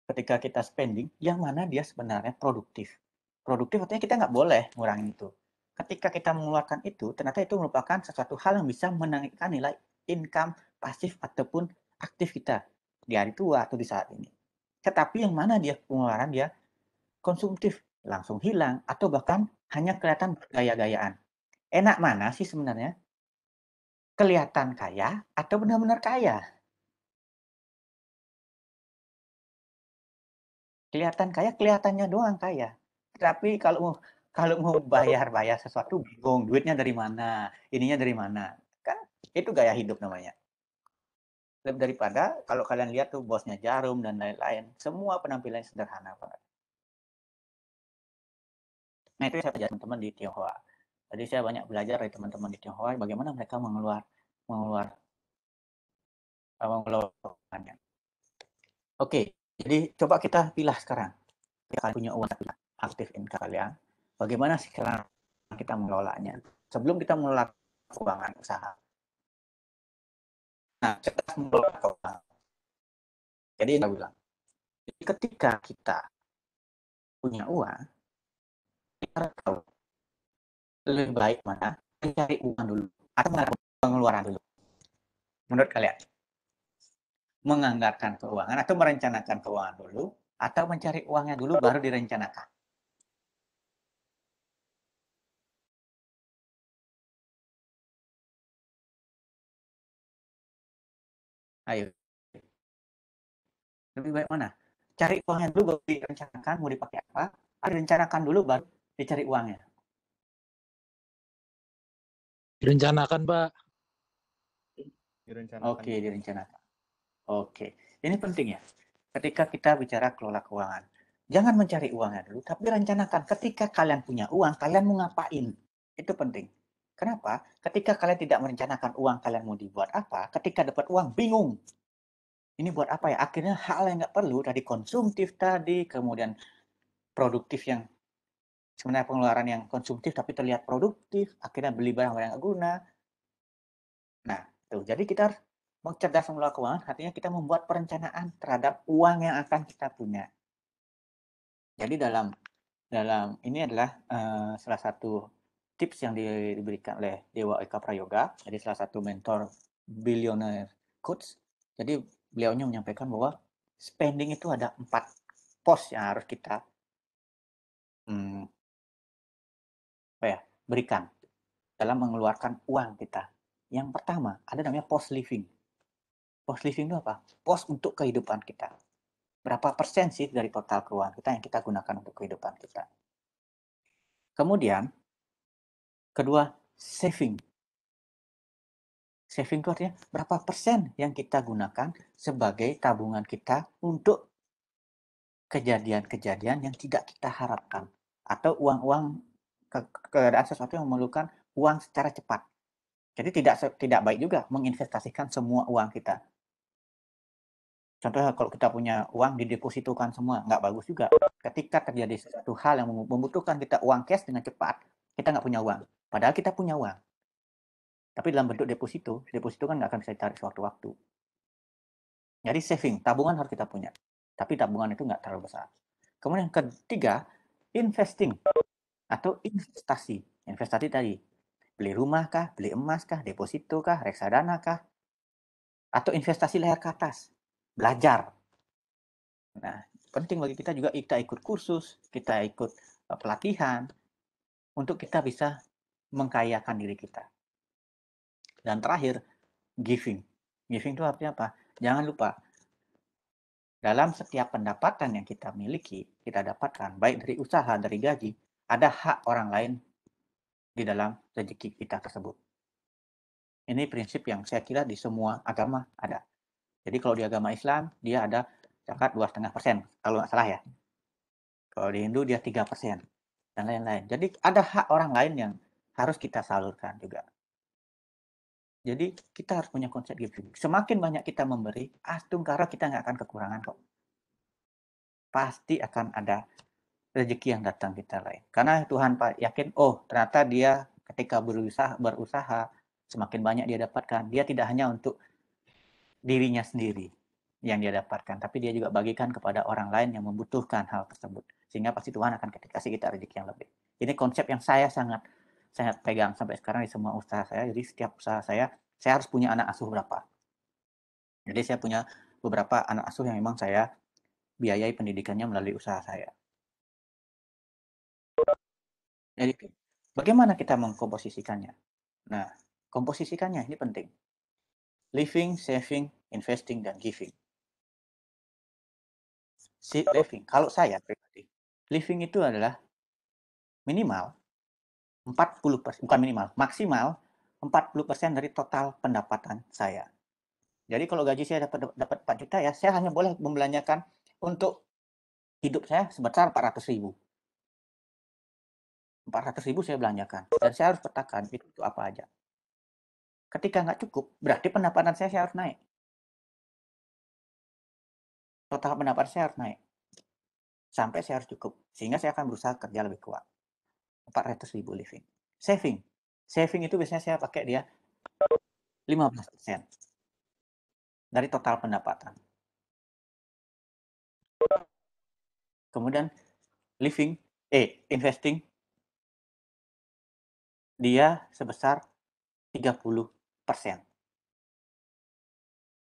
ketika kita spending yang mana dia sebenarnya produktif. Produktif artinya kita nggak boleh ngurangin itu. Ketika kita mengeluarkan itu, ternyata itu merupakan sesuatu hal yang bisa menaikkan nilai income pasif ataupun aktif kita di hari tua atau di saat ini. Tetapi yang mana dia pengeluaran dia konsumtif, langsung hilang, atau bahkan hanya kelihatan gaya-gayaan. Enak mana sih sebenarnya? Kelihatan kaya atau benar-benar kaya? Kelihatan kaya, kelihatannya doang kaya. Tapi kalau mau bayar sesuatu bingung, duitnya dari mana, ininya dari mana. Kan itu gaya hidup namanya. Lebih daripada kalau kalian lihat tuh bosnya Jarum dan lain-lain, semua penampilannya sederhana banget. Nah, itu saya belajar teman-teman di Tionghoa. Jadi saya banyak belajar dari teman-teman di Tionghoa bagaimana mereka mengelola keuangannya. Oke, jadi coba kita pilih sekarang. Kalian punya uang aktif income kalian, bagaimana sih cara kita mengelolanya sebelum kita mengelola keuangan usaha. Nah, cerdas mengelola keuangan. Jadi saya bilang, ketika kita punya uang, kita tahu lebih baik mana mencari uang dulu atau pengeluaran dulu. Menurut kalian, menganggarkan keuangan atau merencanakan keuangan dulu, atau mencari uangnya dulu baru direncanakan? Ayo, lebih baik mana? Cari uangnya dulu baru direncanakan mau dipakai apa, atau direncanakan dulu baru dicari uangnya? Direncanakan, Pak. Oke, direncanakan. Oke, ini penting ya. Ketika kita bicara kelola keuangan, jangan mencari uangnya dulu, tapi rencanakan ketika kalian punya uang, kalian mau ngapain. Itu penting. Kenapa? Ketika kalian tidak merencanakan uang kalian mau dibuat apa, ketika dapat uang bingung. Ini buat apa ya? Akhirnya hal yang nggak perlu, tadi konsumtif tadi, kemudian produktif yang sebenarnya pengeluaran yang konsumtif tapi terlihat produktif, akhirnya beli barang-barang yang nggak guna. Nah, tuh. Jadi kita harus cerdas mengelola keuangan, artinya kita membuat perencanaan terhadap uang yang akan kita punya. Jadi dalam ini adalah salah satu tips yang diberikan oleh Dewa Eka Prayoga, jadi salah satu mentor billionaire coach. Jadi beliaunya menyampaikan bahwa spending itu ada 4 pos yang harus kita berikan dalam mengeluarkan uang kita. Yang pertama ada namanya pos living. Pos living itu apa? Pos untuk kehidupan kita. Berapa persen sih dari total keuangan kita yang kita gunakan untuk kehidupan kita. Kemudian, kedua, saving. Saving itu artinya berapa persen yang kita gunakan sebagai tabungan kita untuk kejadian-kejadian yang tidak kita harapkan. Atau uang-uang keadaan sesuatu yang memerlukan uang secara cepat. Jadi tidak baik juga menginvestasikan semua uang kita. Contohnya kalau kita punya uang didepositokan semua, nggak bagus juga. Ketika terjadi sesuatu hal yang membutuhkan kita uang cash dengan cepat, kita nggak punya uang. Padahal kita punya uang. Tapi dalam bentuk deposito kan nggak akan bisa ditarik sewaktu-waktu. Jadi saving, tabungan harus kita punya. Tapi tabungan itu nggak terlalu besar. Kemudian yang ketiga, investing atau investasi. Investasi tadi, beli rumah kah, beli emas kah, deposito kah, reksadana kah, atau investasi layar ke atas, belajar. Nah, penting bagi kita juga kita ikut kursus, kita ikut pelatihan, untuk kita bisa mengkayakan diri kita. Dan terakhir, giving. Giving itu artinya apa? Jangan lupa, dalam setiap pendapatan yang kita miliki, kita dapatkan, baik dari usaha, dari gaji, ada hak orang lain di dalam rezeki kita tersebut. Ini prinsip yang saya kira di semua agama ada. Jadi kalau di agama Islam, dia ada zakat 2,5%, kalau nggak salah ya. Kalau di Hindu dia 3%, dan lain-lain. Jadi ada hak orang lain yang harus kita salurkan juga. Jadi kita harus punya konsep giving. Semakin banyak kita memberi, astungkara kita nggak akan kekurangan kok. Pasti akan ada rezeki yang datang kita lain. Karena Tuhan yakin, oh ternyata dia ketika berusaha semakin banyak dia dapatkan. Dia tidak hanya untuk dirinya sendiri yang dia dapatkan, tapi dia juga bagikan kepada orang lain yang membutuhkan hal tersebut. Sehingga pasti Tuhan akan kasih kita rezeki yang lebih. Ini konsep yang saya sangat pegang sampai sekarang di semua usaha saya. Jadi setiap usaha saya harus punya anak asuh berapa. Jadi saya punya beberapa anak asuh yang memang saya biayai pendidikannya melalui usaha saya. Jadi bagaimana kita mengkomposisikannya? Nah, komposisikannya ini penting. Living, saving, investing, dan giving. Living, kalau saya pribadi, living itu adalah minimal 40%, bukan minimal, maksimal 40% dari total pendapatan saya. Jadi kalau gaji saya dapat 4 juta ya, saya hanya boleh membelanjakan untuk hidup saya sebesar 400.000. 400.000 saya belanjakan. Dan saya harus petakan itu apa aja. Ketika nggak cukup, berarti pendapatan saya harus naik. Total pendapatan saya harus naik. Sampai saya harus cukup. Sehingga saya akan berusaha kerja lebih kuat. 400.000 living. Saving. Saving itu biasanya saya pakai dia 15% dari total pendapatan. Kemudian investing dia sebesar 30%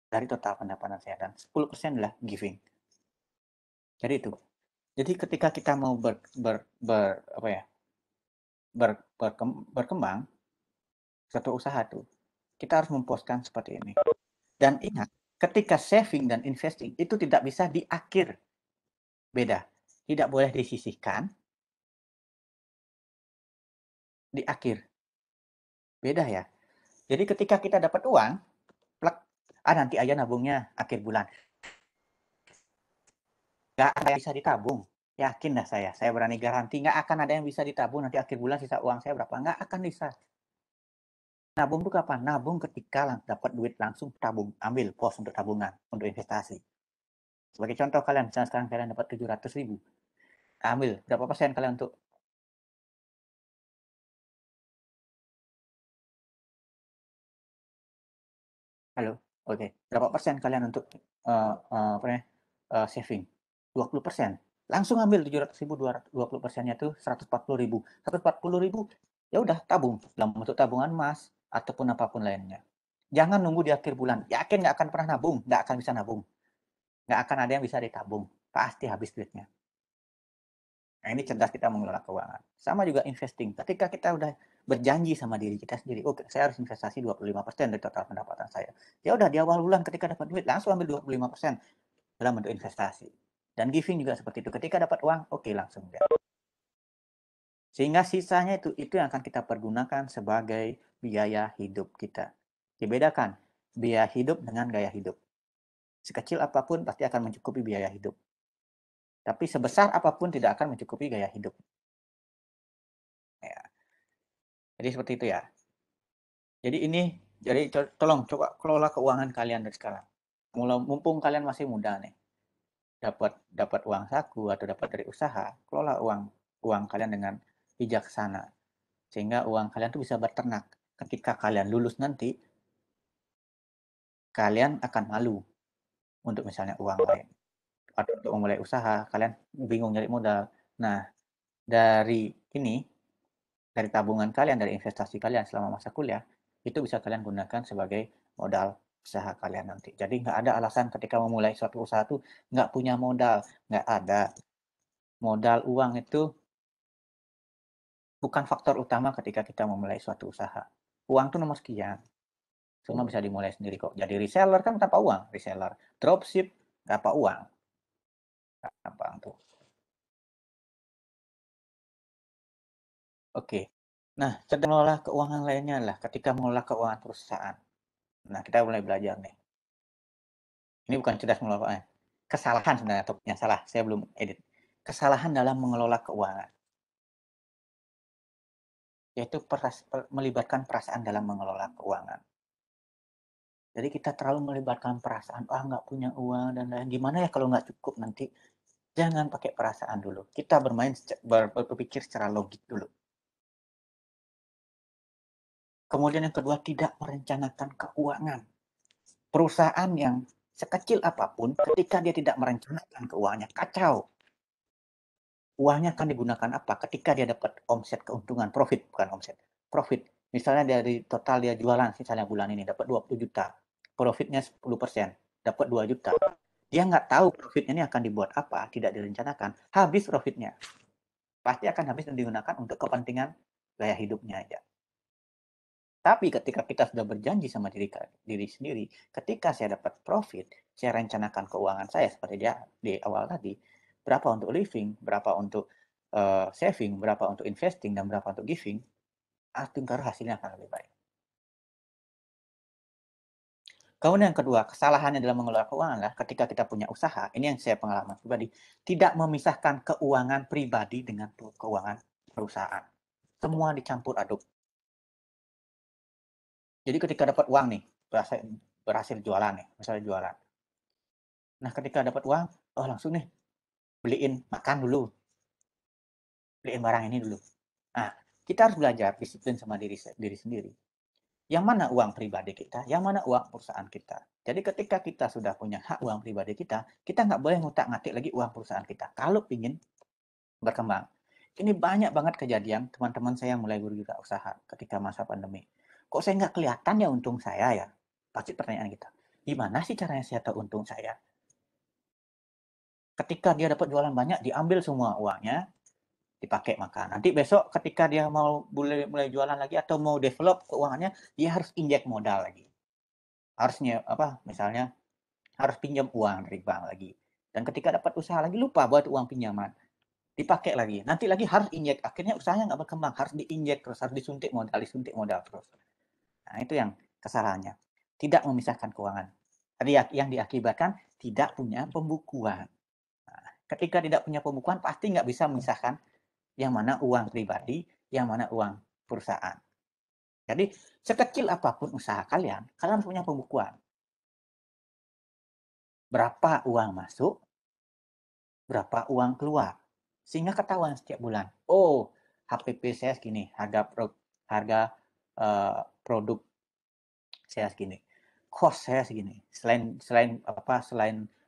dari total pendapatan saya, dan 10% adalah giving. Jadi itu. Jadi ketika kita mau berkembang suatu usaha tuh, kita harus memposkan seperti ini. Dan ingat, ketika saving dan investing itu tidak bisa di akhir. Beda. Tidak boleh disisihkan di akhir. Beda ya. Jadi ketika kita dapat uang, nanti aja nabungnya akhir bulan. Nggak ada yang bisa ditabung. Yakin dah saya berani garansi nggak akan ada yang bisa ditabung nanti akhir bulan sisa uang saya berapa. Nggak akan bisa. Nabung itu kapan? Nabung ketika dapat duit langsung tabung. Ambil pos untuk tabungan, untuk investasi. Sebagai contoh kalian, misalnya sekarang kalian dapat 700.000. Ambil, berapa persen kalian untuk halo? Oke. Berapa persen kalian untuk saving? 20%. Langsung ambil 700.000, 20%-nya itu 140.000. 140.000, ya udah tabung dalam bentuk tabungan emas ataupun apapun lainnya. Jangan nunggu di akhir bulan. Yakin nggak akan pernah nabung, nggak akan bisa nabung. Nggak akan ada yang bisa ditabung. Pasti habis duitnya. Nah, ini cerdas kita mengelola keuangan. Sama juga investing. Ketika kita udah berjanji sama diri kita sendiri, oke, saya harus investasi 25% dari total pendapatan saya. Ya udah di awal bulan ketika dapat duit langsung ambil 25% dalam bentuk investasi. Dan giving juga seperti itu. Ketika dapat uang, oke, langsung ya. Sehingga sisanya itu yang akan kita pergunakan sebagai biaya hidup kita. Dibedakan biaya hidup dengan gaya hidup. Sekecil apapun pasti akan mencukupi biaya hidup. Tapi sebesar apapun tidak akan mencukupi gaya hidup. Ya. Jadi seperti itu ya. Jadi tolong coba kelola keuangan kalian dari sekarang. Mumpung kalian masih muda nih, dapat uang saku atau dapat dari usaha, kelola uang kalian dengan bijaksana, sehingga uang kalian tuh bisa berternak. Ketika kalian lulus nanti, kalian akan malu untuk misalnya uang lain atau untuk memulai usaha, kalian bingung nyari modal. Nah, dari tabungan kalian, dari investasi kalian selama masa kuliah, itu bisa kalian gunakan sebagai modal usaha kalian nanti. Jadi nggak ada alasan ketika memulai suatu usaha tuh nggak punya modal, nggak ada. Modal uang itu bukan faktor utama ketika kita memulai suatu usaha. Uang tuh nomor sekian. Semua bisa dimulai sendiri kok. Jadi reseller kan tanpa uang, reseller. Dropship tanpa uang. Gampang tuh. Oke. Nah, cara mengelola keuangan lainnya adalah ketika mengelola keuangan perusahaan. Nah, kita mulai belajar nih. Ini bukan cerdas mengelola keuangan. Kesalahan sebenarnya, topiknya salah. Saya belum edit. Kesalahan dalam mengelola keuangan. Yaitu melibatkan perasaan dalam mengelola keuangan. Jadi kita terlalu melibatkan perasaan, nggak punya uang dan lain. Gimana ya kalau nggak cukup nanti? Jangan pakai perasaan dulu. Kita berpikir secara logik dulu. Kemudian yang kedua, tidak merencanakan keuangan. Perusahaan yang sekecil apapun, ketika dia tidak merencanakan keuangannya, kacau. Uangnya akan digunakan apa? Ketika dia dapat omset, keuntungan, profit, bukan omset, profit. Misalnya dari total dia jualan, misalnya bulan ini dapat 20 juta, profitnya 10%, dapat 2 juta. Dia nggak tahu profitnya ini akan dibuat apa, tidak direncanakan, habis profitnya. Pasti akan habis dan digunakan untuk kepentingan gaya hidupnya aja. Tapi ketika kita sudah berjanji sama diri sendiri, ketika saya dapat profit, saya rencanakan keuangan saya seperti dia di awal tadi, berapa untuk living, berapa untuk saving, berapa untuk investing, dan berapa untuk giving, tinggal hasilnya akan lebih baik. Kemudian yang kedua, kesalahannya dalam mengelola keuangan adalah ketika kita punya usaha, ini yang saya pengalaman pribadi, tidak memisahkan keuangan pribadi dengan keuangan perusahaan. Semua dicampur aduk. Jadi ketika dapat uang nih, berhasil jualan nih, misalnya jualan. Nah ketika dapat uang, langsung nih beliin makan dulu, beliin barang ini dulu. Nah kita harus belajar disiplin sama diri sendiri. Yang mana uang pribadi kita, yang mana uang perusahaan kita. Jadi ketika kita sudah punya hak uang pribadi kita nggak boleh ngutak-ngatik lagi uang perusahaan kita. Kalau ingin berkembang. Ini banyak banget kejadian teman-teman saya yang mulai berwirausaha ketika masa pandemi. Kok saya nggak kelihatan ya untung saya ya? Pasti pertanyaan kita. Gimana sih caranya saya tahu untung saya? Ketika dia dapat jualan banyak, diambil semua uangnya, dipakai makan. Nanti besok ketika dia mau mulai jualan lagi atau mau develop keuangannya, dia harus injek modal lagi. Harusnya misalnya harus pinjam uang dari bank lagi. Dan ketika dapat usaha lagi lupa buat uang pinjaman. Dipakai lagi. Nanti lagi harus injek. Akhirnya usahanya nggak berkembang. Harus diinjek terus. Harus disuntik modal terus. Nah, itu yang kesalahannya. Tidak memisahkan keuangan. Tadi yang diakibatkan tidak punya pembukuan. Nah, ketika tidak punya pembukuan, pasti nggak bisa memisahkan yang mana uang pribadi, yang mana uang perusahaan. Jadi, sekecil apapun usaha kalian harus punya pembukuan. Berapa uang masuk, berapa uang keluar. Sehingga ketahuan setiap bulan. Oh, HPP saya segini, harga produk saya segini, cost saya segini. Selain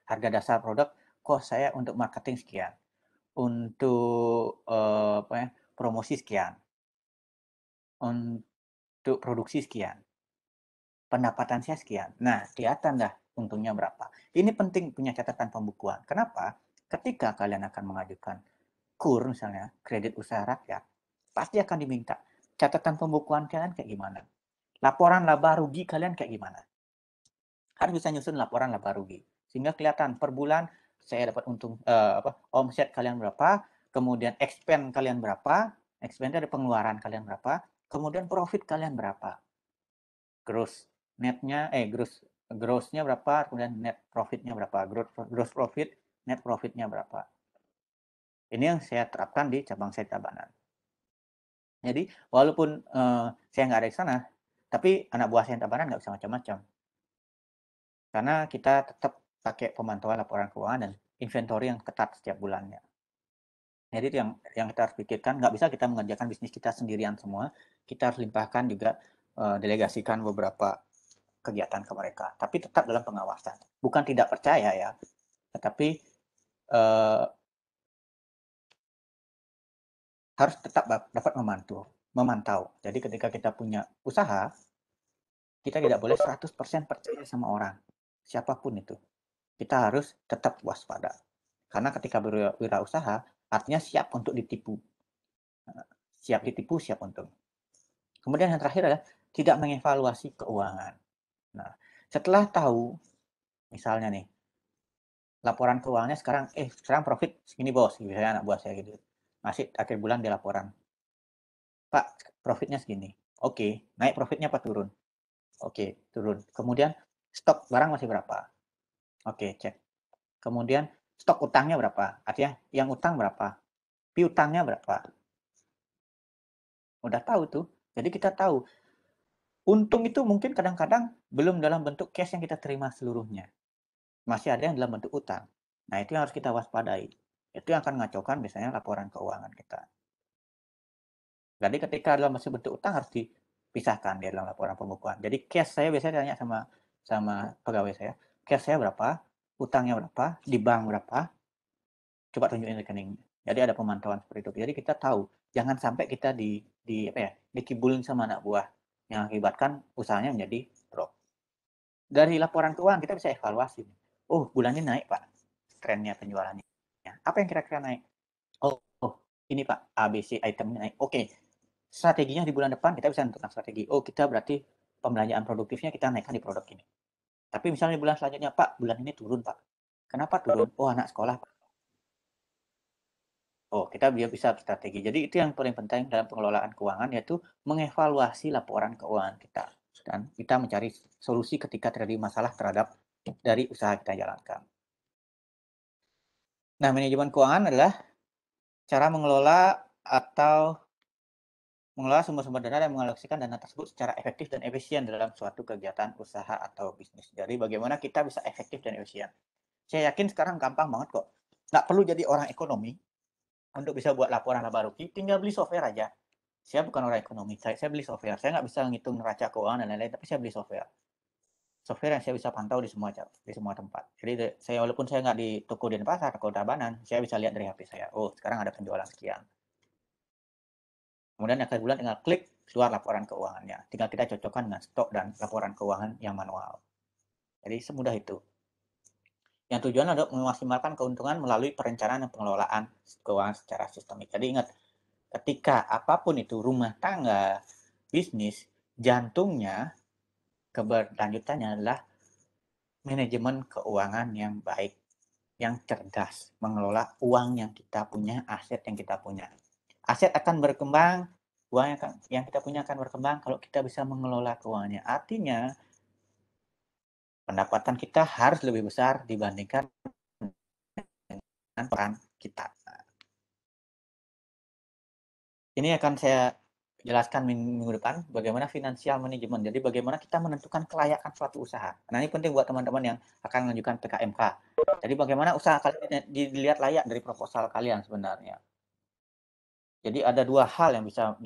harga dasar produk, cost saya untuk marketing sekian, untuk promosi sekian, untuk produksi sekian, pendapatan saya sekian. Nah, kelihatan dah untungnya berapa. Ini penting punya catatan pembukuan. Kenapa? Ketika kalian akan mengajukan KUR misalnya, kredit usaha rakyat, pasti akan diminta catatan pembukuan kalian kayak gimana. Laporan laba rugi kalian kayak gimana. Harus bisa nyusun laporan laba rugi. Sehingga kelihatan per bulan saya dapat untung omset kalian berapa, kemudian expand kalian berapa, expand ada pengeluaran kalian berapa, kemudian profit kalian berapa. Grossnya berapa, kemudian net profitnya berapa, gross profit, net profitnya berapa. Ini yang saya terapkan di cabang saya Tabanan. Jadi walaupun saya nggak ada di sana, tapi anak buah saya Tabanan nggak bisa macam-macam. Karena kita tetap pakai pemantauan laporan keuangan dan inventory yang ketat setiap bulannya. Jadi itu yang kita harus pikirkan, nggak bisa kita mengerjakan bisnis kita sendirian semua, kita harus limpahkan juga, delegasikan beberapa kegiatan ke mereka, tapi tetap dalam pengawasan. Bukan tidak percaya ya, tetapi harus tetap dapat memantau. Jadi ketika kita punya usaha, kita tidak boleh 100% percaya sama orang, siapapun itu. Kita harus tetap waspada. Karena ketika berwirausaha, artinya siap untuk ditipu. Siap ditipu, siap untung. Kemudian yang terakhir adalah tidak mengevaluasi keuangan. Nah, setelah tahu, misalnya nih, laporan keuangannya sekarang profit segini bos, misalnya anak buah saya gitu. Masih akhir bulan dia laporan. Pak, profitnya segini. Oke, naik profitnya apa turun? Oke, turun. Kemudian stok barang masih berapa? Oke, cek. Kemudian stok utangnya berapa? Artinya yang utang berapa? Piutangnya berapa? Udah tahu tuh. Jadi kita tahu. Untung itu mungkin kadang-kadang belum dalam bentuk cash yang kita terima seluruhnya. Masih ada yang dalam bentuk utang. Nah, itu yang harus kita waspadai. Itu yang akan ngacaukan biasanya laporan keuangan kita. Jadi ketika dalam masih bentuk utang harus dipisahkan di dalam laporan pembukuan. Jadi cash saya biasanya tanya sama pegawai saya, cash saya berapa, utangnya berapa, di bank berapa, coba tunjukin rekeningnya. Jadi ada pemantauan seperti itu. Jadi kita tahu, jangan sampai kita dikibulin sama anak buah yang akibatkan usahanya menjadi drop. Dari laporan keuangan kita bisa evaluasi. Oh, bulan ini naik Pak, trennya penjualannya. Apa yang kira-kira naik? Oh, ini Pak, ABC itemnya naik. Oke, strateginya di bulan depan kita bisa menentukan strategi. Oh, kita berarti pembelanjaan produktifnya kita naikkan di produk ini. Tapi misalnya di bulan selanjutnya, Pak, bulan ini turun, Pak. Kenapa turun? Oh, anak sekolah, Pak. Oh, kita bisa strategi. Jadi itu yang paling penting dalam pengelolaan keuangan, yaitu mengevaluasi laporan keuangan kita. Dan kita mencari solusi ketika terjadi masalah terhadap dari usaha kita jalankan. Nah, manajemen keuangan adalah cara mengelola sumber-sumber dana dan mengalokasikan dana tersebut secara efektif dan efisien dalam suatu kegiatan usaha atau bisnis. Jadi bagaimana kita bisa efektif dan efisien. Saya yakin sekarang gampang banget kok. Nggak perlu jadi orang ekonomi untuk bisa buat laporan laba rugi, tinggal beli software aja. Saya bukan orang ekonomi, saya beli software. Saya nggak bisa ngitung neraca keuangan dan lain-lain, tapi saya beli software. Software yang saya bisa pantau di semua tempat. Jadi walaupun saya nggak di toko Denpasar, toko Tabanan, saya bisa lihat dari HP saya. Oh, sekarang ada penjualan sekian. Kemudian akhir bulan tinggal klik keluar laporan keuangannya. Tinggal kita cocokkan dengan stok dan laporan keuangan yang manual. Jadi semudah itu. Yang tujuan adalah memaksimalkan keuntungan melalui perencanaan dan pengelolaan keuangan secara sistemik. Jadi ingat, ketika apapun itu rumah tangga, bisnis, jantungnya keberlanjutannya adalah manajemen keuangan yang baik, yang cerdas, mengelola uang yang kita punya, aset yang kita punya. Aset akan berkembang, uang yang kita punya akan berkembang kalau kita bisa mengelola keuangannya. Artinya, pendapatan kita harus lebih besar dibandingkan dengan peran kita. Ini akan saya jelaskan minggu depan bagaimana finansial manajemen. Jadi bagaimana kita menentukan kelayakan suatu usaha. Nah, ini penting buat teman-teman yang akan mengajukan PKMK. Jadi bagaimana usaha kalian dilihat layak dari proposal kalian sebenarnya. Jadi ada dua hal yang bisa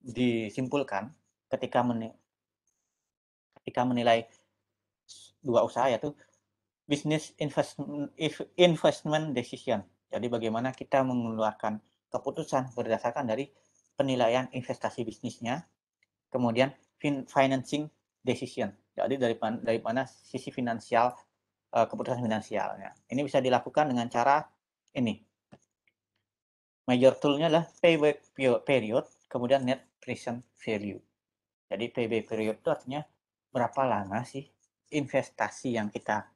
disimpulkan ketika menilai dua usaha, yaitu business investment decision. Jadi bagaimana kita mengeluarkan keputusan berdasarkan dari penilaian investasi bisnisnya, kemudian financing decision. Jadi dari mana sisi finansial, keputusan finansialnya. Ini bisa dilakukan dengan cara ini. Major tool-nya adalah payback period, kemudian net present value. Jadi payback period itu artinya berapa lama sih investasi yang kita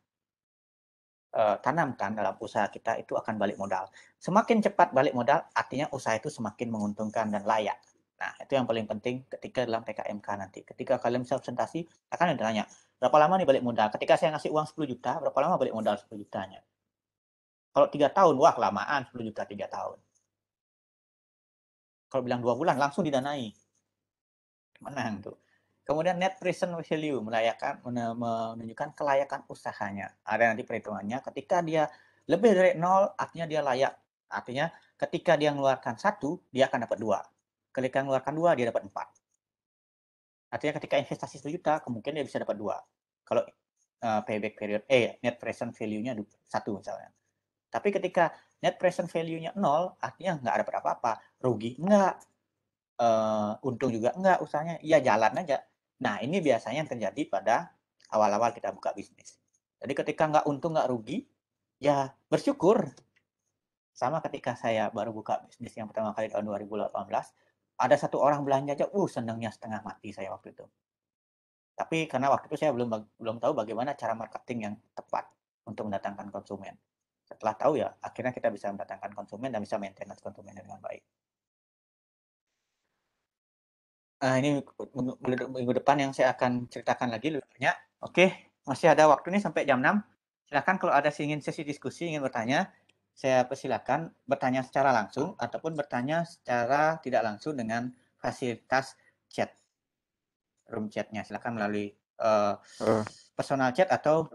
tanamkan dalam usaha kita itu akan balik modal. Semakin cepat balik modal, artinya usaha itu semakin menguntungkan dan layak. Nah, itu yang paling penting ketika dalam PKMK nanti. Ketika kalian bisa presentasi, akan ditanya, berapa lama nih balik modal? Ketika saya ngasih uang 10 juta, berapa lama balik modal 10 jutanya? Kalau 3 tahun, wah kelamaan 10 juta 3 tahun. Kalau bilang 2 bulan, langsung didanai. Menang tuh. Kemudian net present value menunjukkan kelayakan usahanya. Ada nanti perhitungannya. Ketika dia lebih dari 0, artinya dia layak. Artinya ketika dia mengeluarkan 1, dia akan dapat 2. Ketika mengeluarkan 2, dia dapat 4. Artinya ketika investasi 1 juta, kemungkinan dia bisa dapat 2. Kalau payback period, net present value-nya 1 misalnya. Tapi ketika net present value-nya 0, artinya nggak dapat apa-apa. Rugi enggak. Untung juga enggak usahanya. Ya jalan aja. Nah, ini biasanya yang terjadi pada awal-awal kita buka bisnis. Jadi ketika nggak untung, nggak rugi, ya bersyukur. Sama ketika saya baru buka bisnis yang pertama kali tahun 2018, ada satu orang belanja aja, senangnya setengah mati saya waktu itu. Tapi karena waktu itu saya belum tahu bagaimana cara marketing yang tepat untuk mendatangkan konsumen. Setelah tahu ya, akhirnya kita bisa mendatangkan konsumen dan bisa maintenance konsumen dengan baik. Ini minggu depan yang saya akan ceritakan lagi lebih banyak. Oke, masih ada waktu nih sampai jam 6. Silakan kalau ada ingin sesi diskusi, ingin bertanya, saya persilakan bertanya secara langsung ataupun bertanya secara tidak langsung dengan fasilitas chat, room chatnya. Silakan melalui personal chat atau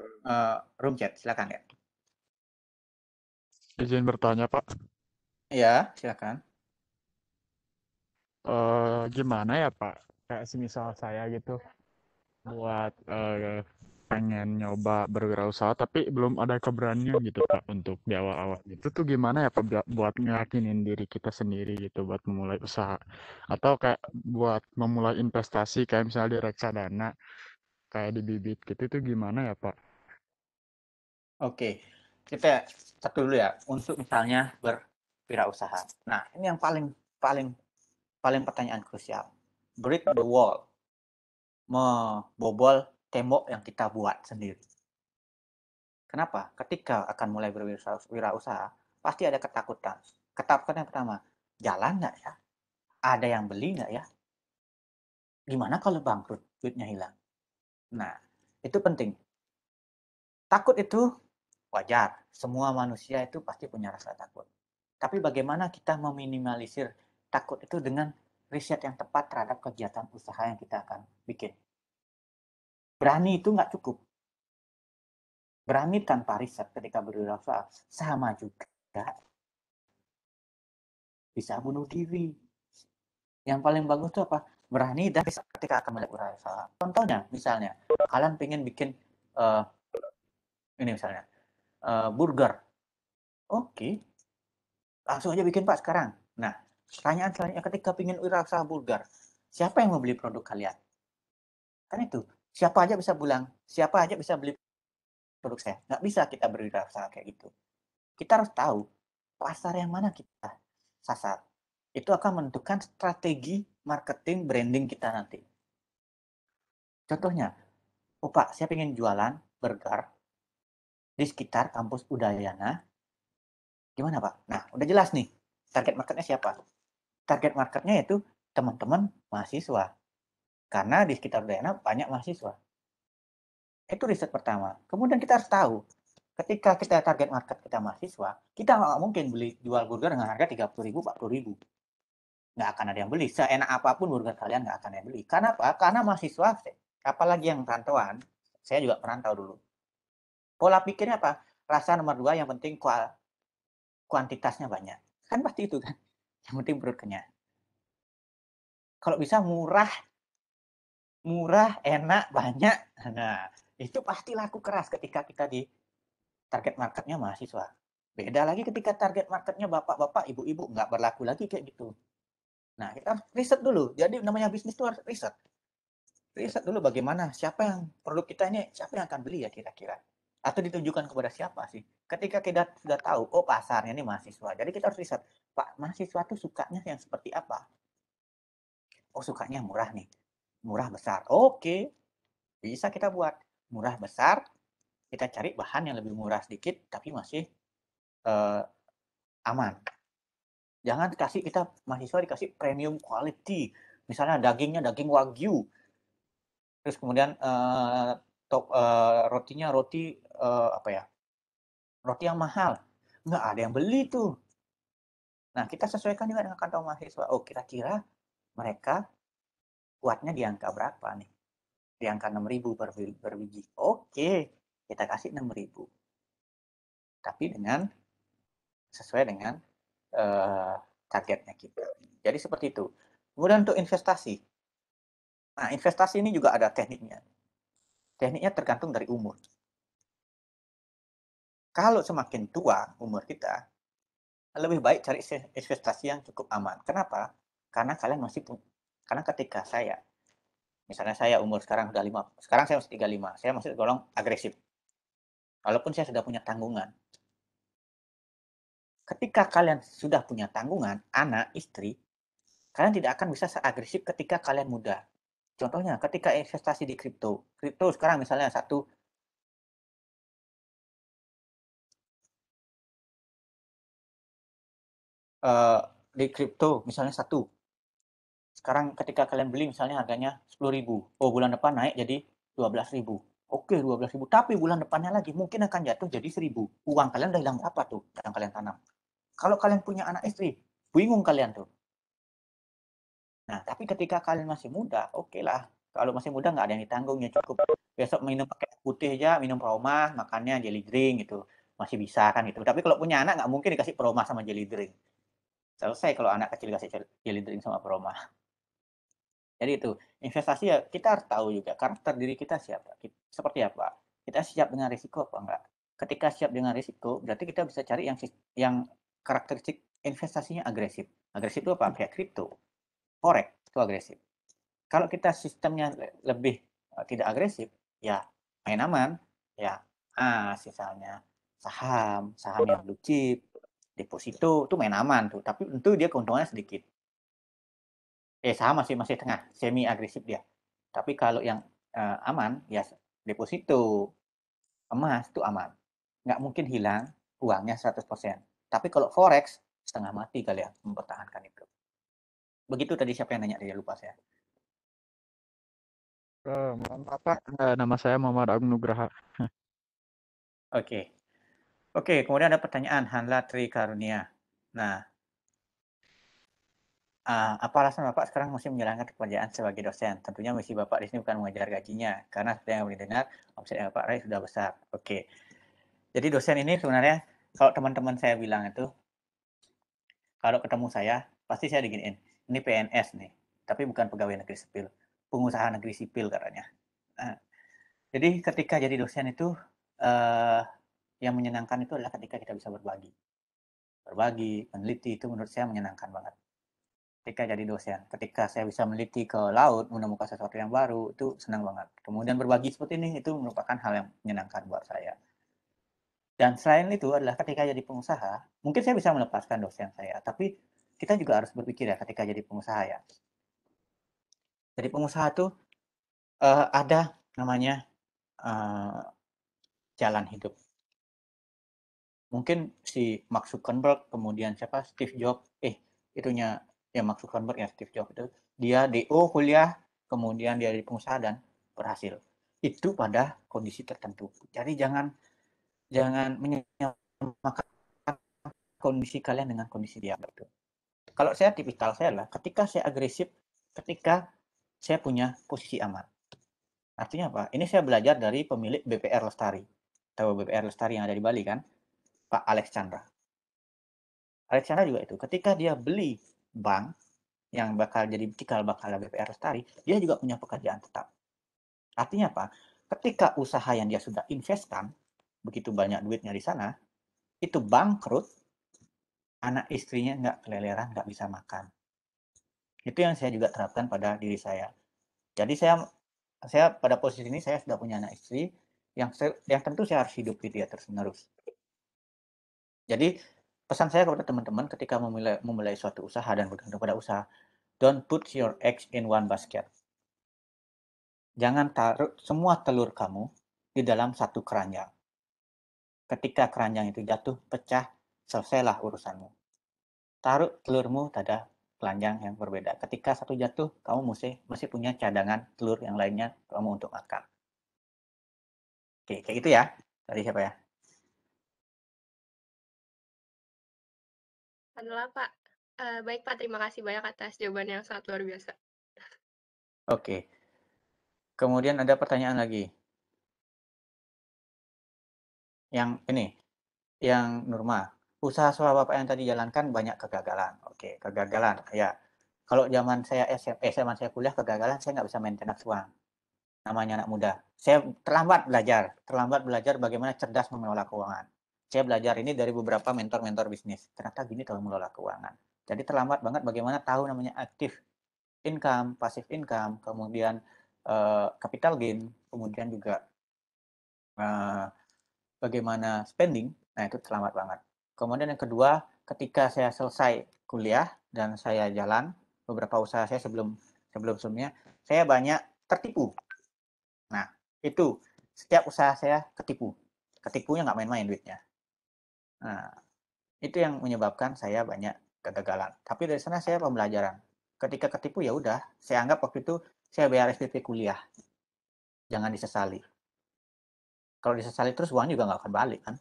room chat. Silakan ya. Izin bertanya, Pak. Iya, silakan. Gimana ya, Pak? Kayak semisal saya gitu, buat pengen nyoba berwirausaha, tapi belum ada keberanian gitu, Pak, untuk di awal-awal. Itu tuh gimana ya, Pak, buat ngeyakinin diri kita sendiri gitu, buat memulai usaha. Atau kayak buat memulai investasi, kayak misalnya di reksadana, kayak di bibit gitu, itu gimana ya, Pak? Oke, kita satu dulu ya, untuk misalnya berwirausaha. Nah, ini yang paling pertanyaan krusial. Break the wall. Membobol tembok yang kita buat sendiri. Kenapa? Ketika akan mulai berwirausaha, pasti ada ketakutan. Ketakutan yang pertama, jalan nggak ya? Ada yang beli nggak ya? Gimana kalau bangkrut, duitnya hilang? Nah, itu penting. Takut itu wajar. Semua manusia itu pasti punya rasa takut. Tapi bagaimana kita meminimalisir takut itu dengan riset yang tepat terhadap kegiatan usaha yang kita akan bikin. Berani itu nggak cukup. Berani tanpa riset ketika berwirausaha sama juga bisa bunuh diri. Yang paling bagus itu apa? Berani dan riset ketika akan mulai berwirausaha. Contohnya, misalnya, kalian pengen bikin ini misalnya burger. Oke, langsung aja bikin Pak sekarang. Nah, pertanyaan selanjutnya ketika pengen wirausaha burger, siapa yang mau beli produk kalian? Kan itu, siapa aja bisa beli produk saya. Nggak bisa kita berwirausaha kayak gitu. Kita harus tahu pasar yang mana kita sasar. Itu akan menentukan strategi marketing branding kita nanti. Contohnya, Pak, saya pengen jualan burger di sekitar kampus Udayana. Gimana, Pak? Nah, udah jelas nih. Target marketnya siapa? Target marketnya yaitu teman-teman mahasiswa. Karena di sekitar Udayana banyak mahasiswa. Itu riset pertama. Kemudian kita harus tahu, ketika kita target market kita mahasiswa, kita nggak mungkin jual burger dengan harga 30.000, 40.000. Nggak akan ada yang beli. Seenak apapun burger kalian nggak akan ada yang beli. Karena apa? Karena mahasiswa, apalagi yang perantauan, saya juga perantau dulu. Pola pikirnya apa? Rasa nomor 2, yang penting kuantitasnya banyak. Kan pasti itu kan. Yang penting perut kenyang. Kalau bisa murah, enak, banyak. Nah, itu pasti laku keras ketika kita di target marketnya mahasiswa. Beda lagi ketika target marketnya bapak-bapak, ibu-ibu, nggak berlaku lagi kayak gitu. Nah, kita harus riset dulu. Jadi namanya bisnis itu harus riset. Riset dulu bagaimana, siapa produk kita ini, siapa yang akan beli ya kira-kira. Atau ditujukan kepada siapa sih. Ketika kita sudah tahu, oh pasarnya ini mahasiswa. Jadi kita harus riset, Pak, mahasiswa tuh sukanya yang seperti apa? Oh, sukanya murah nih. Murah besar. Oke. Bisa kita buat murah besar, kita cari bahan yang lebih murah sedikit tapi masih aman. Jangan kita mahasiswa dikasih premium quality, misalnya dagingnya daging wagyu, terus kemudian rotinya roti roti yang mahal, nggak ada yang beli tuh. Nah, kita sesuaikan juga dengan kantong mahasiswa. Oh, kira-kira mereka kuatnya di angka berapa nih? Di angka 6.000 per biji. Oke, kita kasih 6.000. Tapi sesuai dengan targetnya kita. Jadi seperti itu. Kemudian untuk investasi. Nah, investasi ini juga ada tekniknya. Tekniknya tergantung dari umur. Kalau semakin tua umur kita, lebih baik cari investasi yang cukup aman. Kenapa? Karena ketika misalnya saya umur sekarang sudah 5, sekarang saya masih 35, saya masih tergolong agresif. Walaupun saya sudah punya tanggungan. Ketika kalian sudah punya tanggungan, anak, istri, kalian tidak akan bisa seagresif ketika kalian muda. Contohnya, ketika investasi di kripto sekarang misalnya di kripto misalnya sekarang ketika kalian beli misalnya harganya 10.000, oh bulan depan naik jadi 12.000. Oke, 12.000, tapi bulan depannya lagi mungkin akan jatuh jadi 1.000. Uang kalian udah hilang berapa tuh yang kalian tanam? Kalau kalian punya anak istri, bingung kalian tuh. Nah, tapi ketika kalian masih muda, oke lah. Kalau masih muda nggak ada yang ditanggung, ya cukup besok minum pakai putih aja, minum proma, makannya jelly drink gitu. Masih bisa kan gitu. Tapi kalau punya anak nggak mungkin dikasih proma sama jelly drink. Selesai kalau anak kecil dikasih jelly drink sama proma. Jadi itu, investasi ya kita harus tahu juga karakter diri kita seperti apa. Kita siap dengan risiko apa enggak. Ketika siap dengan risiko, berarti kita bisa cari yang karakteristik investasinya agresif. Agresif itu apa? Kayak kripto, forex itu agresif. Kalau kita sistemnya lebih tidak agresif, ya main aman, ya misalnya saham yang blue chip, deposito itu main aman tuh, tapi tentu dia keuntungannya sedikit. Saham masih tengah, semi agresif dia. Tapi kalau yang aman, ya deposito, emas itu aman. Nggak mungkin hilang uangnya 100%. Tapi kalau forex, setengah mati kalian mempertahankan itu. Begitu tadi siapa yang nanya, dia lupa saya. Pak, nama saya Muhammad Agung Nugraha. Oke, kemudian ada pertanyaan Hanla Tri Karunia. Nah, apa alasan Bapak sekarang masih menjalankan pekerjaan sebagai dosen? Tentunya misi Bapak di sini bukan mengejar gajinya, karena seperti yang boleh dengar, omset Bapak raih sudah besar. Oke, jadi dosen ini sebenarnya, kalau teman-teman saya bilang itu, kalau ketemu saya, pasti saya diginiin, ini PNS nih, tapi bukan pegawai negeri sipil, pengusaha negeri sipil katanya. Jadi ketika jadi dosen itu, yang menyenangkan itu adalah ketika kita bisa berbagi, meneliti, itu menurut saya menyenangkan banget. Ketika jadi dosen, ketika saya bisa meneliti ke laut, menemukan sesuatu yang baru, itu senang banget. Kemudian berbagi seperti ini, itu merupakan hal yang menyenangkan buat saya. Dan selain itu adalah ketika jadi pengusaha, mungkin saya bisa melepaskan dosen saya, tapi kita juga harus berpikir ya ketika jadi pengusaha ya. Jadi pengusaha tuh ada namanya jalan hidup. Mungkin si Mark Zuckerberg, kemudian siapa, Steve Jobs, Mark Zuckerberg ya, Steve Jobs itu, dia DO kuliah, kemudian dia jadi pengusaha dan berhasil. Itu pada kondisi tertentu. Jadi jangan menyamakan kondisi kalian dengan kondisi dia. Kalau saya tipikal saya adalah ketika saya agresif, ketika saya punya posisi aman. Artinya apa? Ini saya belajar dari pemilik BPR Lestari. Tahu BPR Lestari yang ada di Bali kan? Pak Alex Chandra. Alex Chandra juga itu. Ketika dia beli bank yang bakal jadi cikal bakal BPR Lestari, dia juga punya pekerjaan tetap. Artinya apa? Ketika usaha yang dia sudah investkan, begitu banyak duitnya di sana, itu bangkrut, anak istrinya nggak keleleran, nggak bisa makan. Itu yang saya juga terapkan pada diri saya. Jadi saya pada posisi ini saya sudah punya anak istri yang tentu saya harus hidupi dia terus-menerus. Jadi pesan saya kepada teman-teman ketika memulai suatu usaha dan bergantung pada usaha, don't put your eggs in one basket. Jangan taruh semua telur kamu di dalam satu keranjang. Ketika keranjang itu jatuh, pecah, selesailah urusanmu. Taruh telurmu pada keranjang yang berbeda. Ketika satu jatuh, kamu masih punya cadangan telur yang lainnya kamu untuk makan. Oke, kayak gitu ya. Tadi siapa ya? Adalah Pak. Baik Pak, terima kasih banyak atas jawaban yang sangat luar biasa. Oke. Kemudian ada pertanyaan lagi. Yang ini, yang Nurma. Usaha sekolah Bapak yang tadi jalankan banyak kegagalan. Oke, kegagalan. Ya, kalau zaman saya SMA saya kuliah kegagalan, saya nggak bisa maintenance uang. Namanya anak muda. Saya terlambat belajar bagaimana cerdas mengelola keuangan. Saya belajar ini dari beberapa mentor-mentor bisnis. Ternyata gini tahu mengelola keuangan. Jadi terlambat banget bagaimana tahu namanya active income, passive income, kemudian capital gain, kemudian juga bagaimana spending. Nah, itu terlambat banget. Kemudian yang kedua, ketika saya selesai kuliah dan saya jalan beberapa usaha saya sebelumnya, saya banyak tertipu. Nah, itu setiap usaha saya ketipu. Ketipunya nggak main-main duitnya. Nah, itu yang menyebabkan saya banyak kegagalan. Tapi dari sana saya pembelajaran. Ketika ketipu ya udah, saya anggap waktu itu saya bayar SPP kuliah. Jangan disesali. Kalau disesali terus uang juga nggak akan balik kan.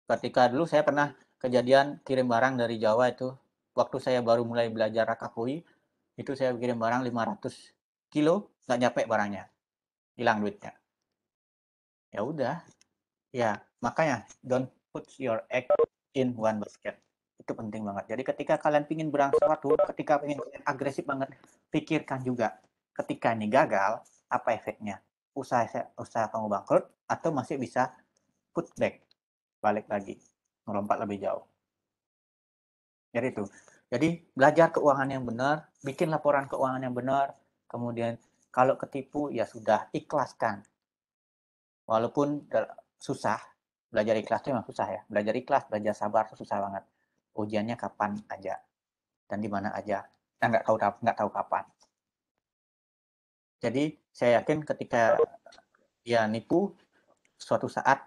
Ketika dulu saya pernah kejadian kirim barang dari Jawa itu, waktu saya baru mulai belajar rakapui, itu saya kirim barang 500 kilo, nggak nyampe barangnya, hilang duitnya. Ya udah, ya makanya don't put your egg in one basket. Itu penting banget. Jadi ketika kalian pingin berangkat, ketika pingin agresif banget, pikirkan juga ketika ini gagal, apa efeknya? Usaha kamu bangkrut atau masih bisa put back, balik lagi, melompat lebih jauh. Jadi itu. Jadi belajar keuangan yang benar, bikin laporan keuangan yang benar, kemudian kalau ketipu ya sudah ikhlaskan. Walaupun susah, belajar ikhlas itu memang susah ya. Belajar ikhlas, belajar sabar itu susah banget. Ujiannya kapan aja dan di mana aja. Kita nggak tahu kapan. Jadi saya yakin ketika dia nipu, suatu saat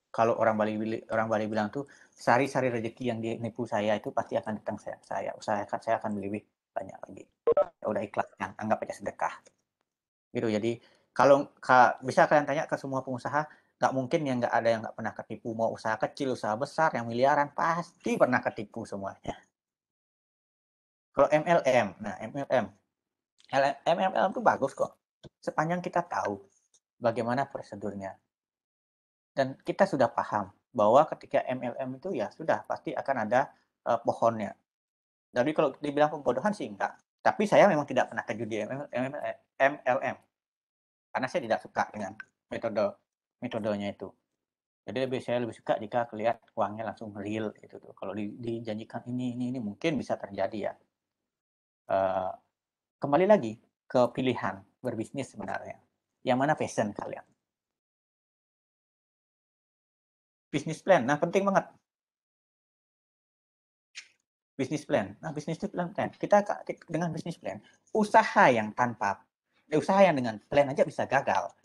kalau orang Bali bilang tuh sari-sari rezeki yang dinipu saya itu pasti akan datang saya. Usahakan saya akan lebih banyak lagi. Ya udah ikhlaskan, anggap aja sedekah. Gitu. Jadi kalau bisa kalian tanya ke semua pengusaha, nggak mungkin yang nggak ada yang nggak pernah ketipu. Mau usaha kecil, usaha besar, yang miliaran pasti pernah ketipu semuanya. Kalau MLM, nah MLM itu bagus kok. Sepanjang kita tahu bagaimana prosedurnya. Dan kita sudah paham bahwa ketika MLM itu ya sudah pasti akan ada pohonnya. Jadi kalau dibilang pembodohan sih enggak. Tapi saya memang tidak pernah ke judi MLM. Karena saya tidak suka dengan metodenya itu. Jadi saya lebih suka jika lihat uangnya langsung real gitu tuh. Kalau dijanjikan ini mungkin bisa terjadi ya. Kembali lagi ke pilihan berbisnis sebenarnya. Yang mana passion kalian? Bisnis plan, nah penting banget. Bisnis plan. Nah, bisnis plan. Kita dengan bisnis plan, usaha yang dengan plan aja bisa gagal.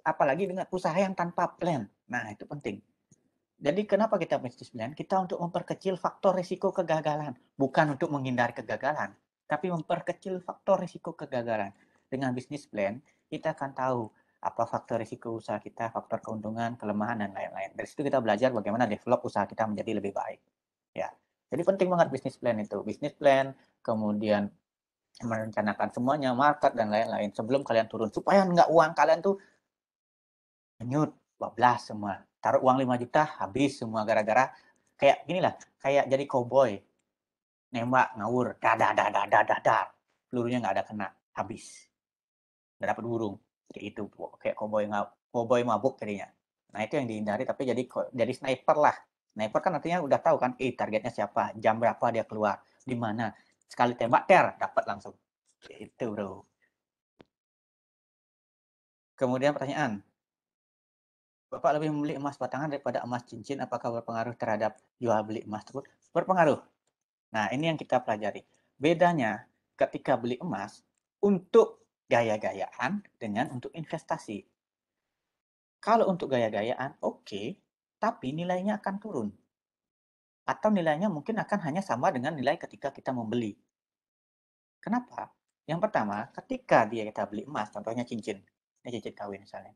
Apalagi dengan usaha yang tanpa plan. Nah, itu penting. Jadi kenapa kita bisnis plan? Kita untuk memperkecil faktor risiko kegagalan, bukan untuk menghindari kegagalan, tapi memperkecil faktor risiko kegagalan. Dengan bisnis plan, kita akan tahu apa faktor risiko usaha kita, faktor keuntungan, kelemahan dan lain-lain. Dari situ kita belajar bagaimana develop usaha kita menjadi lebih baik. Ya. Jadi penting banget bisnis plan itu. Bisnis plan, kemudian merencanakan semuanya, market dan lain-lain sebelum kalian turun supaya nggak uang kalian tuh nyut, bablas semua. Taruh uang 5 juta habis semua gara-gara kayak gini lah, kayak jadi cowboy. Nembak ngawur, dadar. Pelurunya nggak ada kena, habis. Nggak dapat burung. Kayak itu, kayak cowboy mabuk jadinya. Nah, itu yang dihindari tapi jadi sniper lah. Sniper kan artinya udah tahu kan, targetnya siapa, jam berapa dia keluar, di mana. Sekali tembak, dapat langsung. Itu, bro. Kemudian pertanyaan, Bapak lebih membeli emas batangan daripada emas cincin, apakah berpengaruh terhadap jual beli emas tersebut? Berpengaruh. Nah, ini yang kita pelajari. Bedanya ketika beli emas untuk gaya-gayaan dengan untuk investasi. Kalau untuk gaya-gayaan, oke, tapi nilainya akan turun. Atau nilainya mungkin akan hanya sama dengan nilai ketika kita membeli. Kenapa? Yang pertama, ketika kita beli emas, contohnya cincin, ini cincin kawin misalnya.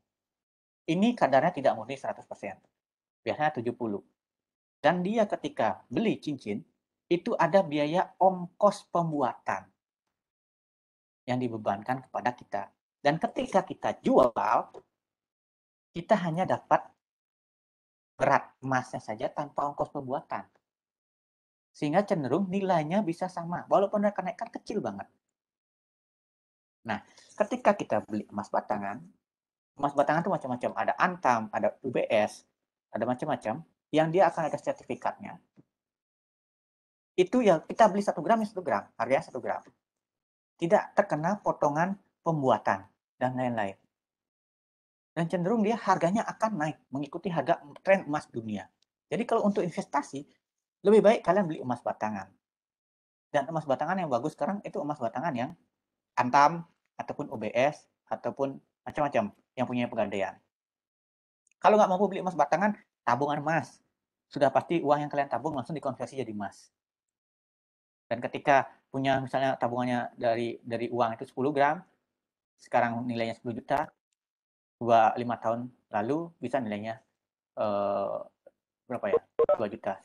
Ini kadarnya tidak murni 100%, biasanya 70. Dan dia ketika beli cincin, itu ada biaya ongkos pembuatan yang dibebankan kepada kita. Dan ketika kita jual, kita hanya dapat berat emasnya saja tanpa ongkos pembuatan. Sehingga cenderung nilainya bisa sama, walaupun ada kenaikan kecil banget. Nah, ketika kita beli emas batangan itu macam-macam. Ada Antam, ada UBS, ada macam-macam. Yang dia akan ada sertifikatnya. Itu ya kita beli 1 gram ya 1 gram, harganya 1 gram. Tidak terkena potongan pembuatan dan lain-lain. Dan cenderung dia harganya akan naik mengikuti harga tren emas dunia. Jadi kalau untuk investasi, lebih baik kalian beli emas batangan. Dan emas batangan yang bagus sekarang itu emas batangan yang Antam ataupun UBS ataupun macam-macam yang punya pegadaian. Kalau nggak mampu beli emas batangan, tabungan emas. Sudah pasti uang yang kalian tabung langsung dikonversi jadi emas. Dan ketika punya misalnya tabungannya dari uang itu 10 gram, sekarang nilainya 10 juta, 5 tahun lalu bisa nilainya berapa ya? 2 juta.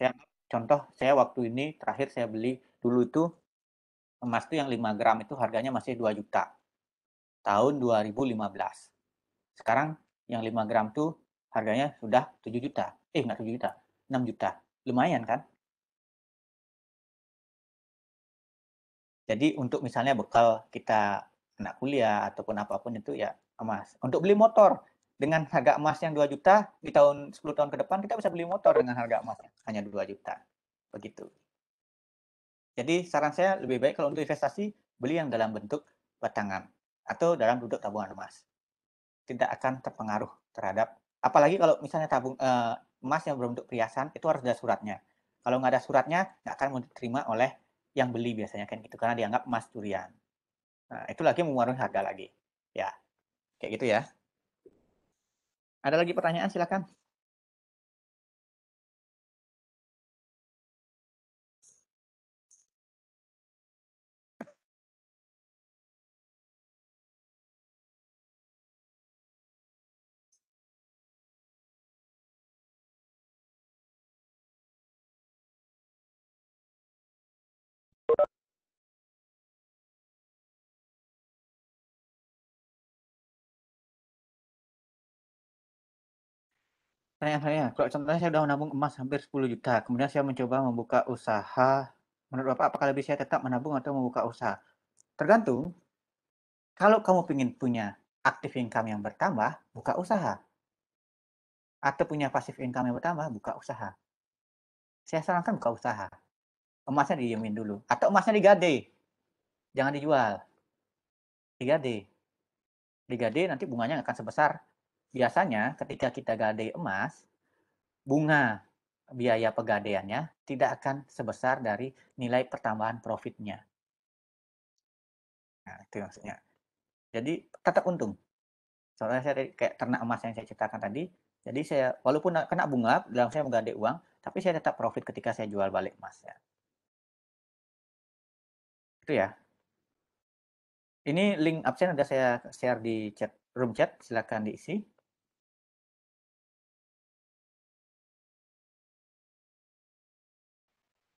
Saya waktu ini terakhir saya beli dulu itu emas itu yang 5 gram itu harganya masih 2 juta. Tahun 2015. Sekarang yang 5 gram tuh harganya sudah 7 juta. Enggak 7 juta, 6 juta. Lumayan kan? Jadi untuk misalnya bekal kita anak kuliah ataupun apapun itu ya emas. Untuk beli motor dengan harga emas yang 2 juta di tahun 10 tahun ke depan kita bisa beli motor dengan harga emas hanya 2 juta. Begitu. Jadi saran saya lebih baik kalau untuk investasi beli yang dalam bentuk batangan atau dalam bentuk tabungan emas. Tidak akan terpengaruh terhadap apalagi kalau misalnya emas yang berbentuk perhiasan itu harus ada suratnya. Kalau nggak ada suratnya nggak akan diterima oleh yang beli biasanya kan gitu karena dianggap emas curian. Nah, itu lagi mempengaruhi harga lagi. Ya, kayak gitu ya. Ada lagi pertanyaan silakan. Saya, kalau contohnya saya sudah menabung emas hampir 10 juta, kemudian saya mencoba membuka usaha. Menurut Bapak, apakah lebih saya tetap menabung atau membuka usaha? Tergantung. Kalau kamu ingin punya aktif income yang bertambah, buka usaha. Atau punya pasif income yang bertambah, buka usaha. Saya sarankan buka usaha. Emasnya didiemin dulu. Atau emasnya digade. Jangan dijual. Digade. Digade nanti bunganya akan sebesar. Biasanya ketika kita gade emas, bunga biaya pegadaiannya tidak akan sebesar dari nilai pertambahan profitnya. Nah, itu maksudnya. Jadi tetap untung. Soalnya saya kayak ternak emas yang saya ceritakan tadi. Jadi saya walaupun kena bunga dalam saya menggade uang, tapi saya tetap profit ketika saya jual balik emasnya. Itu ya. Ini link absen ada saya share di room chat, silakan diisi.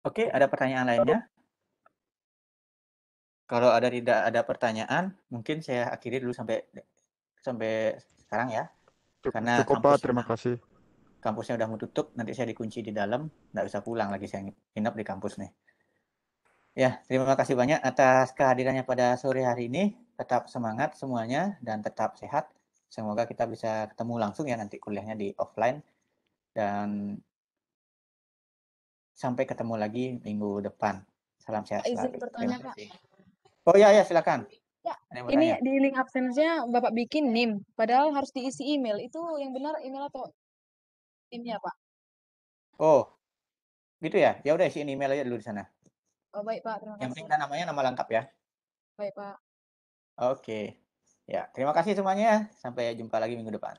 Oke, ada pertanyaan lainnya? Kalau tidak ada pertanyaan, mungkin saya akhiri dulu sampai sekarang ya. Karena Cukup Pak, terima kasih. Kampusnya udah mau tutup, nanti saya dikunci di dalam, nggak bisa pulang lagi, saya nginep di kampus nih. Ya, terima kasih banyak atas kehadirannya pada sore hari ini. Tetap semangat semuanya dan tetap sehat. Semoga kita bisa ketemu langsung ya nanti kuliahnya di offline. Dan sampai ketemu lagi minggu depan. Salam sehat Izin selalu. bertanya, Terima Pak. kasih. Oh ya, silakan. Ya, Ada yang ini bertanya? di link absensinya Bapak bikin NIM, padahal harus diisi email. Itu yang benar email atau NIM-nya, Pak? Oh, gitu ya? Ya udah isiin email aja dulu di sana. Oh, baik, Pak. Terima Yang kasih. penting namanya nama lengkap ya. Baik, Pak. Oke. Ya, terima kasih semuanya. Sampai jumpa lagi minggu depan.